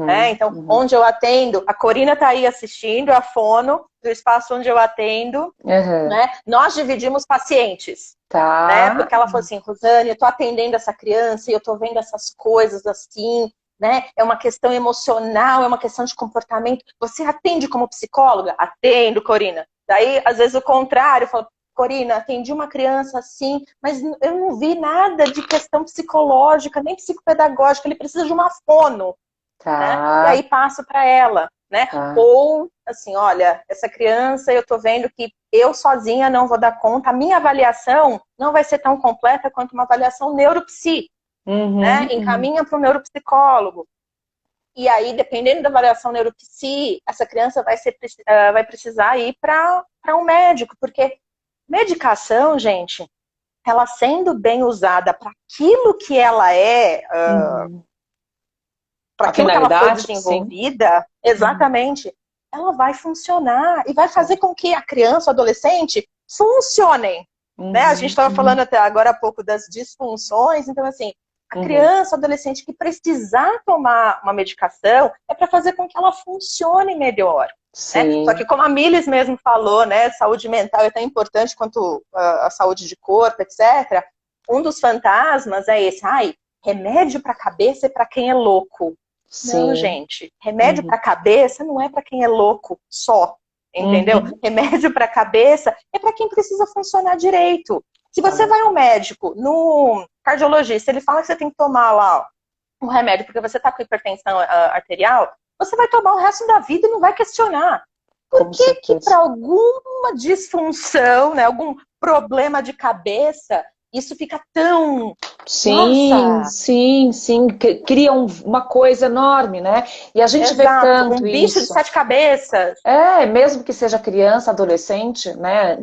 Né? Então, onde eu atendo, a Corina tá aí assistindo, a fono do espaço onde eu atendo, né? Nós dividimos pacientes. Né? Porque ela falou assim, Rosane, eu tô atendendo essa criança e eu tô vendo essas coisas assim, né? É uma questão emocional, é uma questão de comportamento. Você atende como psicóloga? Atendo, Corina. Daí, às vezes, o contrário, eu falo, Corina, atendi uma criança assim, mas eu não vi nada de questão psicológica, nem psicopedagógica, ele precisa de uma fono. Né? E aí passo para ela. né? Ah. Ou, assim, olha, essa criança, eu tô vendo que eu sozinha não vou dar conta, a minha avaliação não vai ser tão completa quanto uma avaliação neuropsi, né? Encaminha para o neuropsicólogo. E aí, dependendo da avaliação neuropsi, essa criança vai precisar ir para um médico, porque medicação, gente, ela sendo bem usada para aquilo que ela é, para A aquilo que ela foi finalidade, desenvolvida, exatamente, ela vai funcionar e vai fazer com que a criança, o adolescente, funcionem. Né? A gente estava falando até agora há pouco das disfunções, então assim, a criança, o adolescente que precisar tomar uma medicação é para fazer com que ela funcione melhor. Né? Só que como a Miles mesmo falou, né, saúde mental é tão importante quanto a saúde de corpo, etc. Um dos fantasmas é esse, remédio para cabeça é para quem é louco. Sim. Não, gente, remédio para cabeça não é para quem é louco só, entendeu? Remédio para cabeça é para quem precisa funcionar direito. Se você vai ao médico, no cardiologista, ele fala que você tem que tomar lá um remédio porque você está com hipertensão arterial, você vai tomar o resto da vida e não vai questionar. Por que para alguma disfunção, né, algum problema de cabeça, isso fica tão... Sim, nossa. Sim. Cria uma coisa enorme, né? E a gente vê tanto um bicho de 7 cabeças. Mesmo que seja criança, adolescente, né?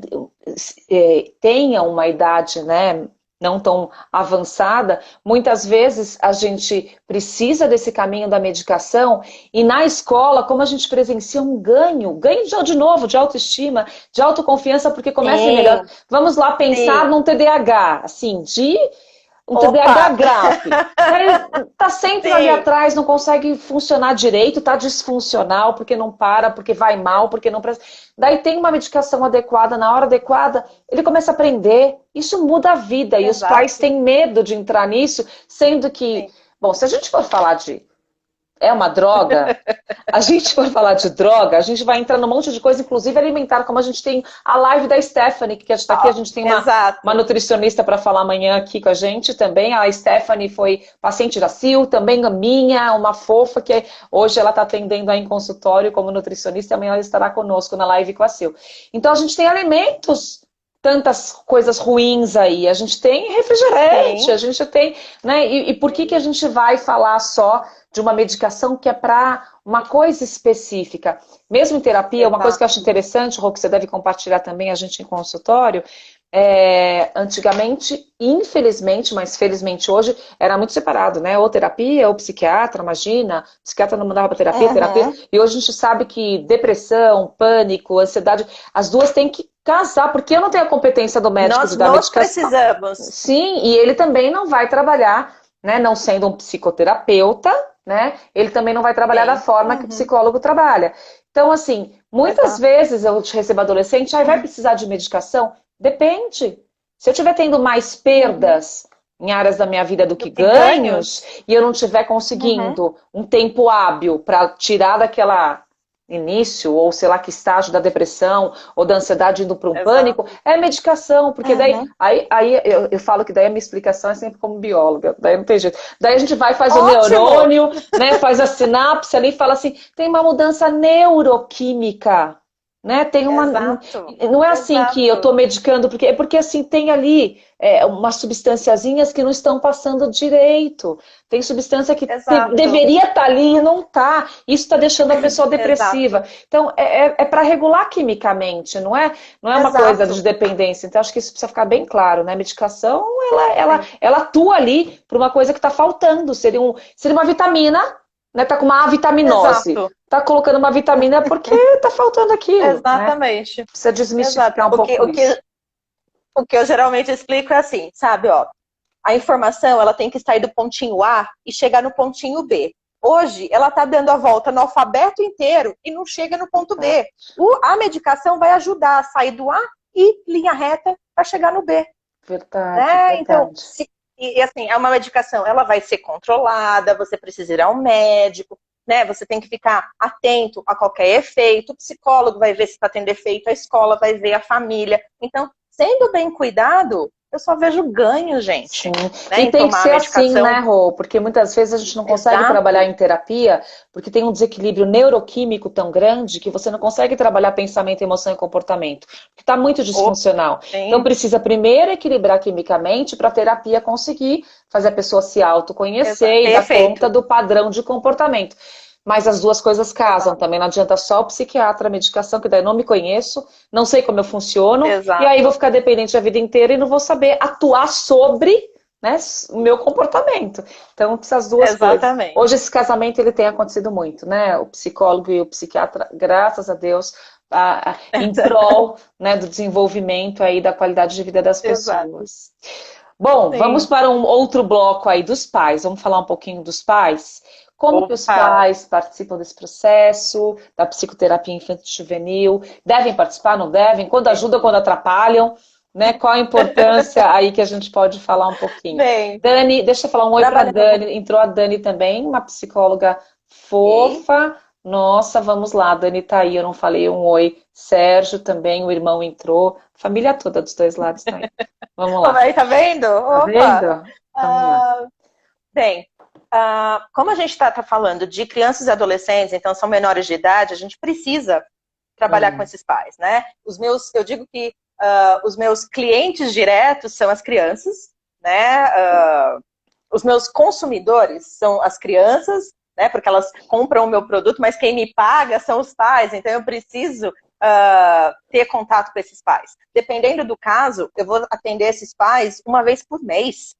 Tenha uma idade, né? Não tão avançada, muitas vezes a gente precisa desse caminho da medicação e na escola, como a gente presencia um ganho de novo, de autoestima, de autoconfiança, porque começa a melhor. Vamos lá pensar num TDAH, assim, um TDAH grave. Tá sempre ali atrás, não consegue funcionar direito, tá disfuncional, porque não para, porque vai mal, porque não presta. Daí tem uma medicação adequada, na hora adequada, ele começa a aprender. Isso muda a vida. Exato. E os pais têm medo de entrar nisso, sendo que... Bom, se a gente for falar de... É uma droga? A gente for falar de droga, a gente vai entrar num monte de coisa, inclusive alimentar, como a gente tem a live da Stephanie, que está aqui, a gente tem uma nutricionista para falar amanhã aqui com a gente também. A Stephanie foi paciente da Sil, também a minha, uma fofa, que hoje ela está atendendo aí em consultório como nutricionista, e amanhã ela estará conosco na live com a Sil. Então a gente tem alimentos, tantas coisas ruins aí, a gente tem refrigerante, a gente tem, né? E por que a gente vai falar só de uma medicação que é para uma coisa específica? Mesmo em terapia, uma coisa que eu acho interessante, Rô, que você deve compartilhar também, a gente em consultório, antigamente, infelizmente, mas felizmente hoje, era muito separado, né? Ou terapia, ou psiquiatra, imagina, psiquiatra não mandava para terapia, e hoje a gente sabe que depressão, pânico, ansiedade, as duas têm que casar, porque eu não tenho a competência do médico de dar medicação. Nós precisamos. Sim, e ele também não vai trabalhar, né, não sendo um psicoterapeuta, né, ele também não vai trabalhar da forma que o psicólogo trabalha. Então, assim, muitas vezes eu recebo adolescente, vai precisar de medicação? Depende. Se eu estiver tendo mais perdas em áreas da minha vida do que ganhos, e eu não estiver conseguindo um tempo hábil para tirar daquela início, ou sei lá que estágio da depressão, ou da ansiedade indo para um pânico, é medicação, porque daí aí eu falo que daí a minha explicação é sempre como bióloga, daí não tem jeito. Daí a gente vai, faz o neurônio, né, faz a sinapse ali e fala assim, tem uma mudança neuroquímica, né? Tem uma... Não é assim que eu estou medicando, porque assim, tem ali umas substanciazinhas que não estão passando direito. Tem substância que deveria estar ali e não está. Isso está deixando a pessoa depressiva. Então, é para regular quimicamente, não é uma coisa de dependência. Então, acho que isso precisa ficar bem claro, né? A medicação, ela atua ali para uma coisa que está faltando. Seria uma vitamina, né? Tá com uma avitaminose. Tá colocando uma vitamina porque tá faltando aquilo. Exatamente. Né? Precisa desmistificar um pouco isso. O que eu geralmente explico é assim, sabe, ó, a informação ela tem que sair do pontinho A e chegar no pontinho B. Hoje, ela tá dando a volta no alfabeto inteiro e não chega no ponto B. A medicação vai ajudar a sair do A e linha reta para chegar no B. Verdade. Então, assim, é uma medicação, ela vai ser controlada, você precisa ir ao médico, né? Você tem que ficar atento a qualquer efeito, o psicólogo vai ver se está tendo efeito, a escola vai ver, a família. Então, sendo bem cuidado, eu só vejo ganho, gente. Sim. Né, E tem que ser assim, né, Rô? Porque muitas vezes a gente não consegue trabalhar em terapia porque tem um desequilíbrio neuroquímico tão grande que você não consegue trabalhar pensamento, emoção e comportamento. Porque está muito disfuncional. Então precisa primeiro equilibrar quimicamente para a terapia conseguir fazer a pessoa se autoconhecer e dar conta do padrão de comportamento. Mas as duas coisas casam também. Não adianta só o psiquiatra, a medicação, que daí eu não me conheço, não sei como eu funciono, e aí vou ficar dependente a vida inteira e não vou saber atuar sobre, né, o meu comportamento. Então, precisa as duas coisas. Hoje esse casamento ele tem acontecido muito, né? O psicólogo e o psiquiatra, graças a Deus, em prol, né, do desenvolvimento aí da qualidade de vida das pessoas. Bom, vamos para um outro bloco aí dos pais. Vamos falar um pouquinho dos pais? Como que os pais participam desse processo, da psicoterapia infanto-juvenil? Devem participar, não devem? Quando ajudam, quando atrapalham? Né? Qual a importância aí que a gente pode falar um pouquinho? Bem, Dani, deixa eu falar um oi para a Dani. Entrou a Dani também, uma psicóloga fofa. Nossa, vamos lá, a Dani tá aí, eu não falei um oi. Sérgio também, o irmão entrou. Família toda dos dois lados tá aí. Vamos lá. Tá vendo? Tá vendo? Vamos lá. Bem, como a gente está falando de crianças e adolescentes, então são menores de idade, a gente precisa trabalhar com esses pais, né? Eu digo que os meus clientes diretos são as crianças, né? Os meus consumidores são as crianças, né? Porque elas compram o meu produto, mas quem me paga são os pais, então eu preciso ter contato com esses pais. Dependendo do caso, eu vou atender esses pais uma vez por mês.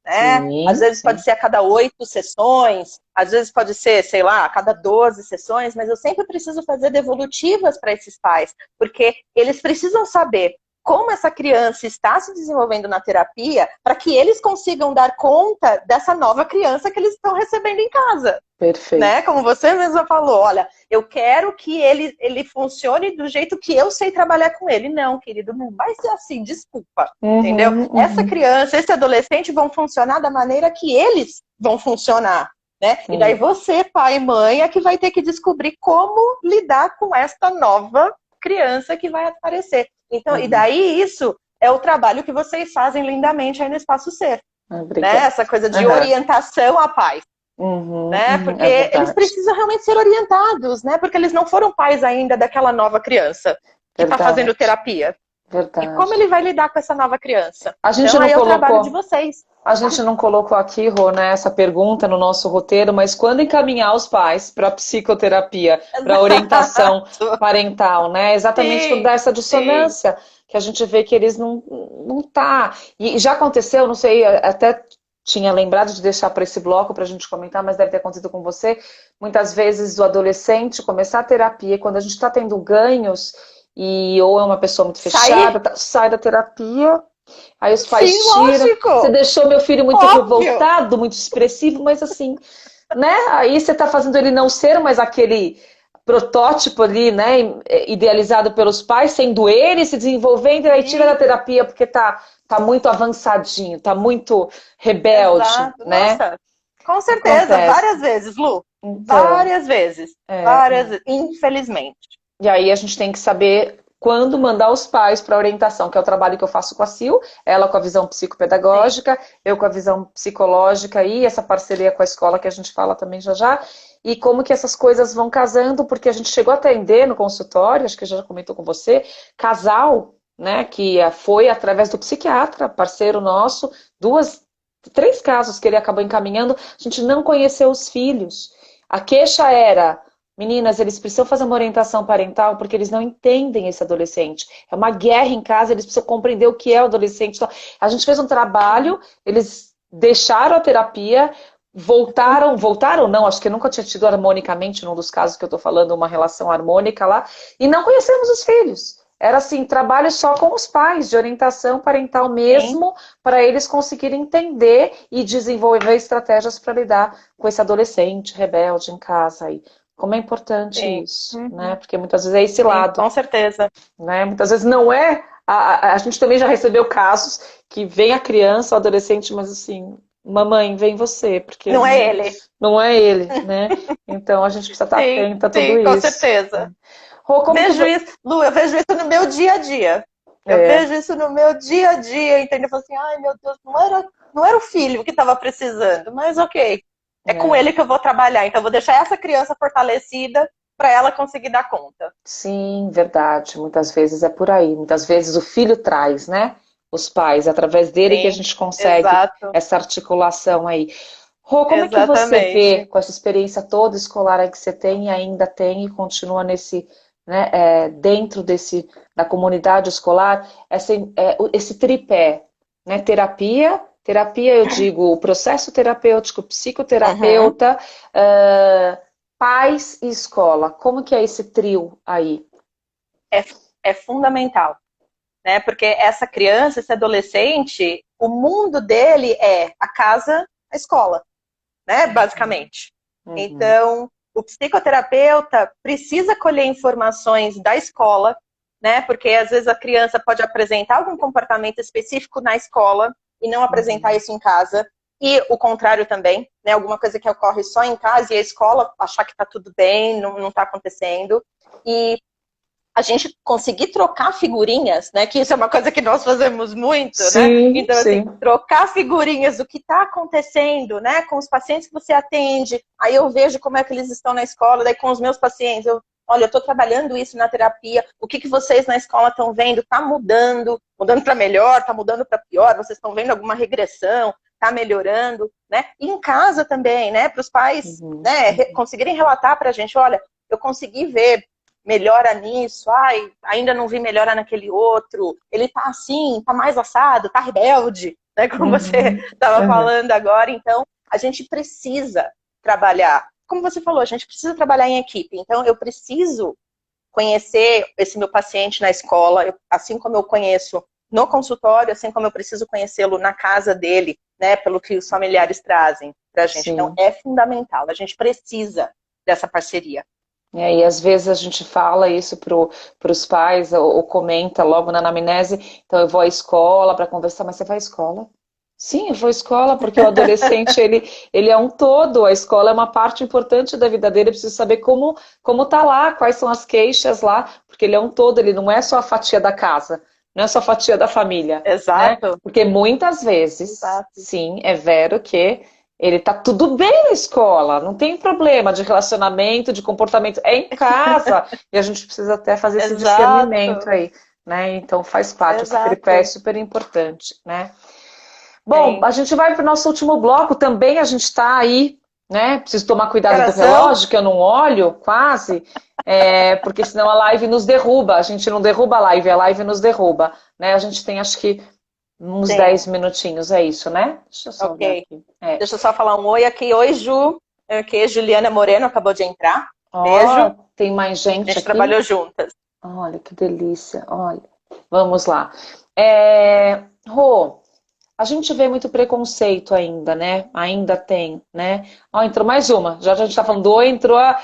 Né? Às vezes pode ser a cada 8 sessões, às vezes pode ser, sei lá, a cada 12 sessões, mas eu sempre preciso fazer devolutivas para esses pais, porque eles precisam saber como essa criança está se desenvolvendo na terapia para que eles consigam dar conta dessa nova criança que eles estão recebendo em casa. Perfeito. Né? Como você mesma falou, olha, eu quero que ele funcione do jeito que eu sei trabalhar com ele. Não, querido, não vai ser assim, desculpa. Entendeu? Essa criança, esse adolescente vão funcionar da maneira que eles vão funcionar. Né? E daí você, pai e mãe, é que vai ter que descobrir como lidar com esta nova criança que vai aparecer. Então, e daí isso é o trabalho que vocês fazem lindamente aí no Espaço Ser. Né? Essa coisa de orientação a pais. Né? Porque eles precisam realmente ser orientados, né? Porque eles não foram pais ainda daquela nova criança que está fazendo terapia. Verdade. E como ele vai lidar com essa nova criança? A gente então, não aí colocou... é o trabalho de vocês. A gente não colocou aqui, Rô, né, essa pergunta no nosso roteiro, mas quando encaminhar os pais para psicoterapia, para orientação parental, né? Exatamente por dar essa dissonância, que a gente vê que eles não tá. E já aconteceu, não sei, até tinha lembrado de deixar para esse bloco para a gente comentar, mas deve ter acontecido com você. Muitas vezes o adolescente começar a terapia, e quando a gente está tendo ganhos, ou é uma pessoa muito fechada, sai da terapia. Aí os pais tiram. Lógico. Você deixou meu filho muito revoltado, muito expressivo, mas assim, né? Aí você tá fazendo ele não ser mais aquele protótipo ali, né? Idealizado pelos pais, sendo ele, se desenvolvendo, e aí tira da terapia porque tá muito avançadinho, tá muito rebelde, né? Nossa, com certeza, várias vezes, Lu. Então, várias vezes. Infelizmente. E aí a gente tem que saber quando mandar os pais para orientação, que é o trabalho que eu faço com a Sil, ela com a visão psicopedagógica, eu com a visão psicológica e essa parceria com a escola que a gente fala também já, e como que essas coisas vão casando, porque a gente chegou a atender no consultório, acho que já comentou com você, casal, né, que foi através do psiquiatra, parceiro nosso, 3 casos que ele acabou encaminhando, a gente não conheceu os filhos. A queixa era... Meninas, eles precisam fazer uma orientação parental porque eles não entendem esse adolescente. É uma guerra em casa, eles precisam compreender o que é o adolescente. Então, a gente fez um trabalho, eles deixaram a terapia, voltaram não, acho que nunca tinha tido harmonicamente, num dos casos que eu tô falando, uma relação harmônica lá, e não conhecemos os filhos. Era assim, trabalho só com os pais, de orientação parental mesmo, para eles conseguirem entender e desenvolver estratégias para lidar com esse adolescente rebelde em casa aí. Como é importante isso, né? Porque muitas vezes é esse lado. Com certeza. Né? Muitas vezes não é... A gente também já recebeu casos que vem a criança, o adolescente, mas assim, mamãe, vem você. Porque não é ele. Não é ele, né? Então a gente precisa estar atenta a tudo isso. Com certeza. Rô, Lu, eu vejo isso no meu dia a dia. Eu vejo isso no meu dia a dia, entendeu? Eu falo assim, ai meu Deus, não era o filho que estava precisando, mas ok, é com ele que eu vou trabalhar, então eu vou deixar essa criança fortalecida para ela conseguir dar conta. Sim, verdade. Muitas vezes é por aí. Muitas vezes o filho traz, né? Os pais, através dele que a Sim, gente consegue exato, essa articulação aí. Rô, como é que você vê, exatamente. com essa experiência toda escolar aí que você tem e ainda tem e continua nesse, né, dentro da comunidade escolar, esse tripé, né? Terapia, eu digo, o processo terapêutico, Uhum. psicoterapeuta, pais e escola. Como que é esse trio aí? É, é fundamental, né? Porque essa criança, esse adolescente, o mundo dele é a casa, a escola, né? Basicamente. Uhum, Então, o psicoterapeuta precisa colher informações da escola, né? Porque às vezes a criança pode apresentar algum comportamento específico na escola e não apresentar uhum, isso em casa. E o contrário também, né? Alguma coisa que ocorre só em casa e a escola achar que está tudo bem, não está acontecendo. E a gente conseguir trocar figurinhas, né? Que isso é uma coisa que nós fazemos muito, né? sim, Então, assim, sim. trocar figurinhas do que está acontecendo, né? Com os pacientes que você atende, aí eu vejo como é que eles estão na escola, daí com os meus pacientes, olha, eu estou trabalhando isso na terapia, o que vocês na escola estão vendo? Está mudando para melhor, está mudando para pior, vocês estão vendo alguma regressão, está melhorando, né? E em casa também, né? Para os pais, Uhum, né, uhum, conseguirem relatar para a gente, olha, eu consegui ver melhora nisso, ai, ainda não vi melhora naquele outro, ele tá assim, tá mais assado, tá rebelde, né, como você uhum, estava uhum. falando agora, então a gente precisa trabalhar, como você falou, a gente precisa trabalhar em equipe, então eu preciso conhecer esse meu paciente na escola, assim como eu conheço no consultório, assim como eu preciso conhecê-lo na casa dele, né, pelo que os familiares trazem pra gente, então Sim. é fundamental, a gente precisa dessa parceria. E aí, às vezes, a gente fala isso para os pais, ou comenta logo na anamnese, então eu vou à escola para conversar, mas você vai à escola? Sim, eu vou à escola, porque o adolescente, ele é um todo, a escola é uma parte importante da vida dele, eu preciso saber como tá lá, quais são as queixas lá, porque ele é um todo, ele não é só a fatia da casa, não é só a fatia da família, né? Exato, Porque muitas vezes, exato. sim, é vero que ele tá tudo bem na escola, não tem problema de relacionamento, de comportamento, é em casa, e a gente precisa até fazer esse discernimento Exato, aí, né? Então faz parte, esse tripé é exato. super importante, né? Bom, Sim. a gente vai para o nosso último bloco também, a gente está aí, né? Preciso tomar Que cuidado do horas são? relógio, que eu não olho quase, porque senão a live nos derruba. A gente não derruba a live nos derruba, né? A gente tem acho que uns Sim, 10 minutinhos, é isso, né? Deixa eu só olhar ok. aqui. É. Deixa eu só falar um oi aqui. Oi, Ju. Aqui, Juliana Moreno acabou de entrar. Beijo. Ó, tem mais A gente gente aqui. trabalhou juntas. Olha que delícia, olha. Vamos lá. Rô, a gente vê muito preconceito ainda, né? Ainda tem, né? Ó, entrou mais uma. Já a gente está falando, entrou a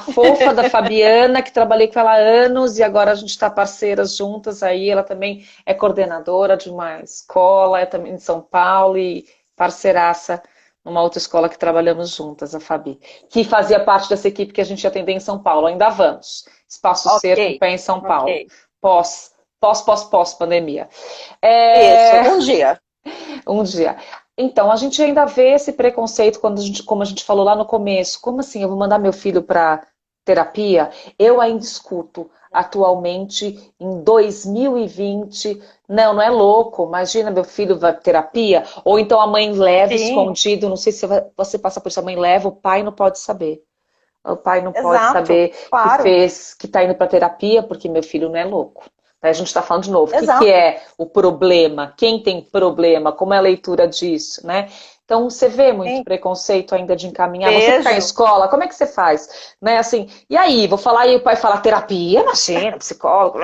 fofa da Fabiana, que trabalhei com ela há anos, e agora a gente está parceiras juntas aí. Ela também é coordenadora de uma escola, é também em São Paulo, e parceiraça numa outra escola que trabalhamos juntas, a Fabi, que fazia parte dessa equipe que a gente atendeu em São Paulo. Ainda vamos. Espaço Ser com Ok, pé em São Paulo. ok. Pós pandemia. Isso, É, um dia. um dia. Então, a gente ainda vê esse preconceito quando como a gente falou lá no começo. Como assim? Eu vou mandar meu filho para terapia? Eu ainda escuto atualmente em 2020. Não, não é louco. Imagina meu filho vai para terapia. Ou então a mãe leva Sim, escondido. Não sei se você passa por isso. A mãe leva, o pai não pode saber. O pai não pode exato. saber Claro, que está indo para terapia porque meu filho não é louco. Aí a gente está falando de novo. O que, que exato. é o problema? Quem tem problema? Como é a leitura disso, né? Então você vê muito Sim. preconceito ainda de encaminhar. Você que está em Beijo. escola, como é que você faz? Né? Assim, e aí, vou falar e o pai fala terapia, imagina, psicólogo.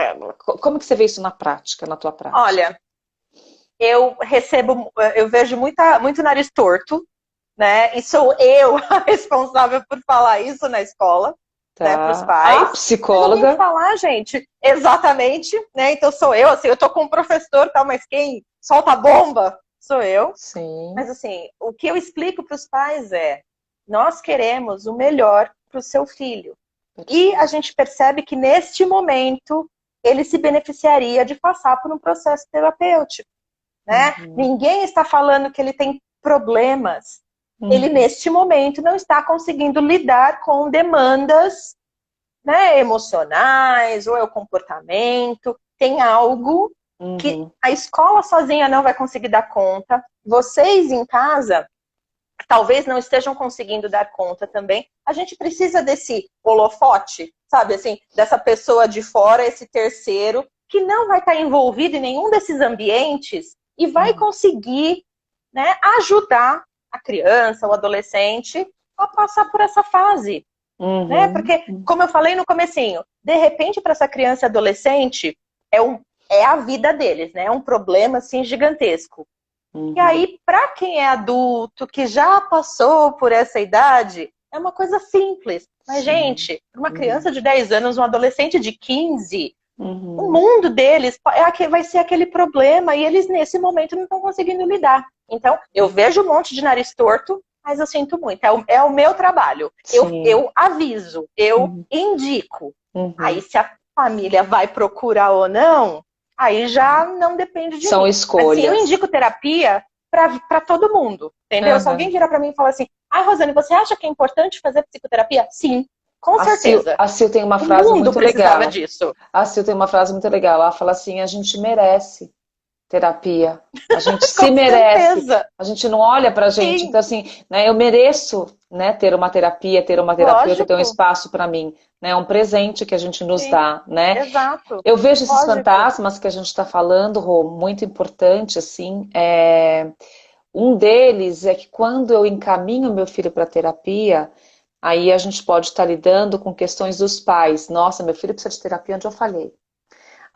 Como que você vê isso na prática, na tua prática? Olha, eu vejo muito nariz torto, né? E sou eu a responsável por falar isso na escola, né, para os Tá. A pais. Mas eu tenho que psicóloga. falar, gente, exatamente, né? Então sou eu, assim, eu tô com um professor, tal, mas quem solta a bomba sou eu. Sim. Mas assim, o que eu explico para os pais é: nós queremos o melhor para o seu filho. E a Perfeito. gente percebe que neste momento ele se beneficiaria de passar por um processo terapêutico, né? Ninguém está falando que ele tem problemas. Ele, neste momento, não está conseguindo lidar com demandas, né, emocionais, ou é o comportamento. Tem algo que a escola sozinha não vai conseguir dar conta. Vocês em casa talvez não estejam conseguindo dar conta também. A gente precisa desse holofote, sabe, assim, dessa pessoa de fora, esse terceiro, que não vai estar envolvido em nenhum desses ambientes e vai conseguir, né, ajudar a criança, o adolescente, a passar por essa fase. Né? Porque, como eu falei no comecinho, de repente, para essa criança e adolescente, é a vida deles, né? É um problema, assim, gigantesco. E aí, para quem é adulto, que já passou por essa idade, é uma coisa simples. Mas, gente, uma criança de 10 anos, um adolescente de 15, o mundo deles vai ser aquele problema e eles, nesse momento, não estão conseguindo lidar. Então, eu vejo um monte de nariz torto, mas eu sinto muito. É o meu trabalho. Eu aviso, eu indico. Aí, se a família vai procurar ou não, aí já não depende de São mim. escolhas. Assim, eu indico terapia para todo mundo, entendeu? Se alguém virar para mim e falar assim, Rosane, você acha que é importante fazer psicoterapia? Sim, com certeza. A Sil tem uma frase muito legal. Disso. A Sil tem uma frase muito legal. Ela fala assim, a gente merece terapia. A gente se merece. Certeza. A gente não olha pra gente. Sim. Então, assim, né, eu mereço, né, ter uma terapia, ter um espaço para mim. Né, é um presente que a gente nos dá, né? Exato. Eu vejo esses fantasmas que a gente está falando, Rô, muito importante, assim. Um deles é que quando eu encaminho meu filho para terapia, aí a gente pode estar lidando com questões dos pais. Nossa, meu filho precisa de terapia, onde eu falhei?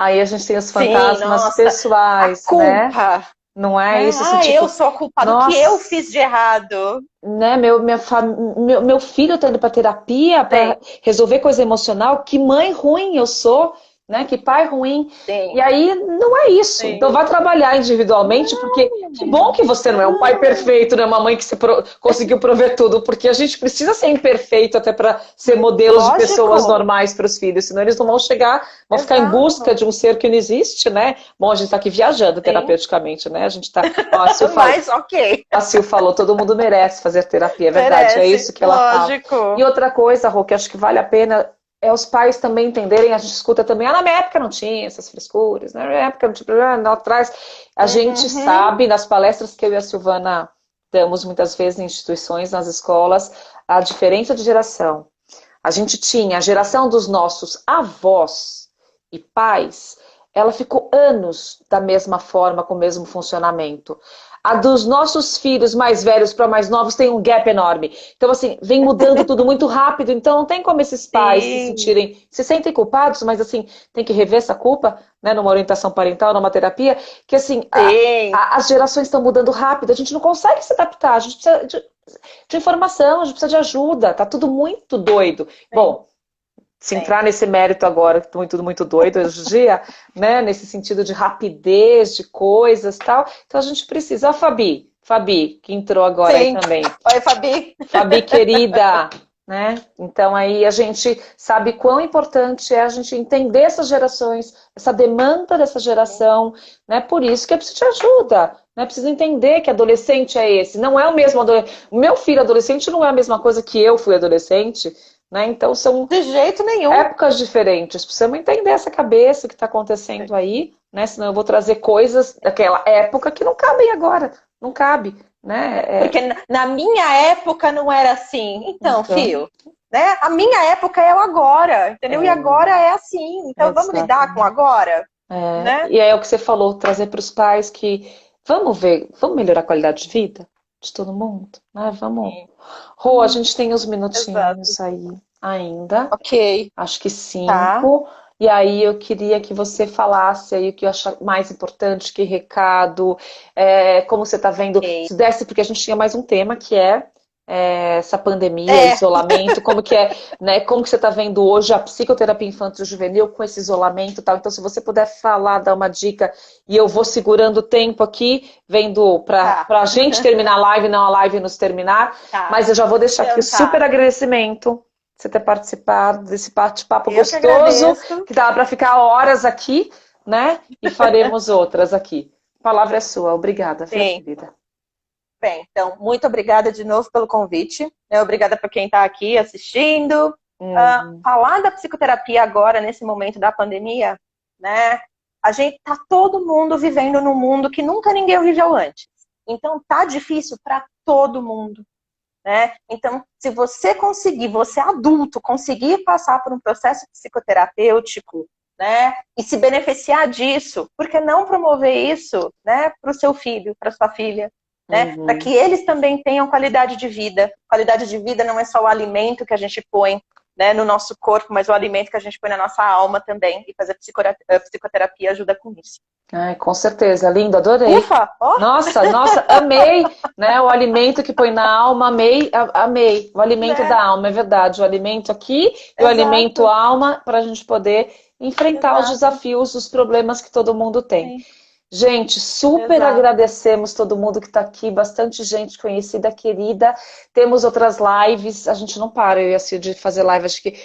Aí a gente tem os fantasmas pessoais, a culpa, né? Não é isso? Assim, tipo, eu sou a culpada do que eu fiz de errado. Né? Meu filho tá indo pra terapia para resolver coisa emocional. Que mãe ruim eu sou, né? Que pai ruim. Sim. E aí não é isso. Sim. Então vai trabalhar individualmente, porque que bom que você não é um pai perfeito, né? Uma mãe que conseguiu prover tudo, porque a gente precisa ser imperfeito até para ser modelos de pessoas normais para os filhos, senão eles não vão chegar, vão ficar em busca de um ser que não existe, né? Bom, a gente tá aqui viajando terapeuticamente, né? A gente tá. Ó, a Sil falou, mas ok. A Sil falou, todo mundo merece fazer terapia, é verdade, é isso que ela fala. E outra coisa, Rô, que acho que vale a pena é os pais também entenderem, a gente escuta também, na minha época não tinha essas frescuras, na minha época não tinha problema, lá atrás. A gente sabe, nas palestras que eu e a Silvana damos muitas vezes em instituições, nas escolas, a diferença de geração. A gente tinha a geração dos nossos avós e pais, ela ficou anos da mesma forma, com o mesmo funcionamento. A dos nossos filhos mais velhos para mais novos tem um gap enorme. Então, assim, vem mudando tudo muito rápido. Então, não tem como esses pais se sentem culpados, mas, assim, tem que rever essa culpa, né, numa orientação parental, numa terapia, que, assim, as gerações estão mudando rápido. A gente não consegue se adaptar. A gente precisa de informação, a gente precisa de ajuda. Tá tudo muito doido. Bom, se entrar nesse mérito agora, que tudo muito doido hoje em dia, né, nesse sentido de rapidez, de coisas e tal, então a gente precisa. A Fabi, que entrou agora aí também. Oi, Fabi. Fabi, querida, né? Então aí a gente sabe quão importante é a gente entender essas gerações, essa demanda dessa geração, né? Por isso que eu preciso de ajuda, né? Preciso entender que adolescente é esse, não é o mesmo adolescente. O meu filho adolescente não é a mesma coisa que eu fui adolescente. Né? Então são de jeito nenhum épocas diferentes. Precisamos entender essa cabeça, o que está acontecendo aí, né? Senão eu vou trazer coisas daquela época que não cabem agora. Não cabe, né? Porque na minha época não era assim. Então, filho, né? A minha época é o agora, entendeu? E agora é assim. Então vamos lidar com agora. Né? E é o que você falou, trazer para os pais que vamos melhorar a qualidade de vida de todo mundo, né? Vamos. Rô, a gente tem uns minutinhos aí ainda. Ok. Acho que 5. E aí eu queria que você falasse aí o que eu acho mais importante, que recado, como você está vendo, se desse, porque a gente tinha mais um tema que essa pandemia, isolamento, como que né? Como que você está vendo hoje a psicoterapia infanto-juvenil com esse isolamento e tal. Então, se você puder falar, dar uma dica, e eu vou segurando o tempo aqui, vendo para a gente terminar a live, não a live nos terminar. Mas eu já vou deixar aqui o super agradecimento você ter participado desse bate-papo Eu que gostoso, agradeço. que dava para ficar horas aqui, né? E faremos outras aqui. A palavra é sua. Obrigada, viu, Sim. querida? Bem, então, muito obrigada de novo pelo convite. Né? Obrigada por quem está aqui assistindo. Falar da psicoterapia agora, nesse momento da pandemia, né? A gente tá todo mundo vivendo num mundo que nunca ninguém viveu antes. Então, tá difícil para todo mundo. Né? Então, se você conseguir, você adulto, conseguir passar por um processo psicoterapêutico, né, e se beneficiar disso, por que não promover isso, né, para o seu filho, para sua filha, né, para que eles também tenham qualidade de vida. Qualidade de vida não é só o alimento que a gente põe, né, no nosso corpo, mas o alimento que a gente põe na nossa alma também, e fazer psicoterapia ajuda com isso. Ai, com certeza, lindo, adorei. Ufa! Oh. Nossa, amei, né? O alimento que põe na alma, amei. O alimento da alma, é verdade. O alimento aqui e o alimento alma para a gente poder enfrentar os desafios, os problemas que todo mundo tem. Sim. Gente, super agradecemos todo mundo que está aqui, bastante gente conhecida, querida. Temos outras lives, a gente não para, eu e a Sil, de fazer live, acho que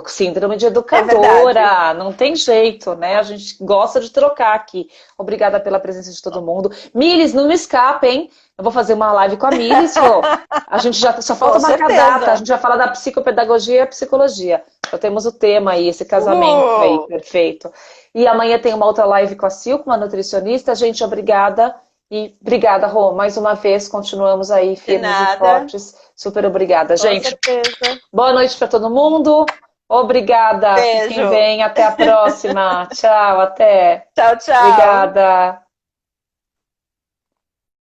síndrome de educadora, não tem jeito, né? A gente gosta de trocar aqui. Obrigada pela presença de todo mundo. Miles, não me escape, hein? Eu vou fazer uma live com a Miles, a gente já só falta marcar a data, a gente vai falar da psicopedagogia e a psicologia. Já temos o tema aí, esse casamento aí, perfeito. E amanhã tem uma outra live com a Sil, com uma nutricionista. Gente, obrigada. E obrigada, Rô. Mais uma vez, continuamos aí firmes e fortes. Super obrigada, gente. Com certeza. Boa noite para todo mundo. Obrigada. Beijo. Fiquem bem. Até a próxima. Tchau, até. Tchau, tchau. Obrigada.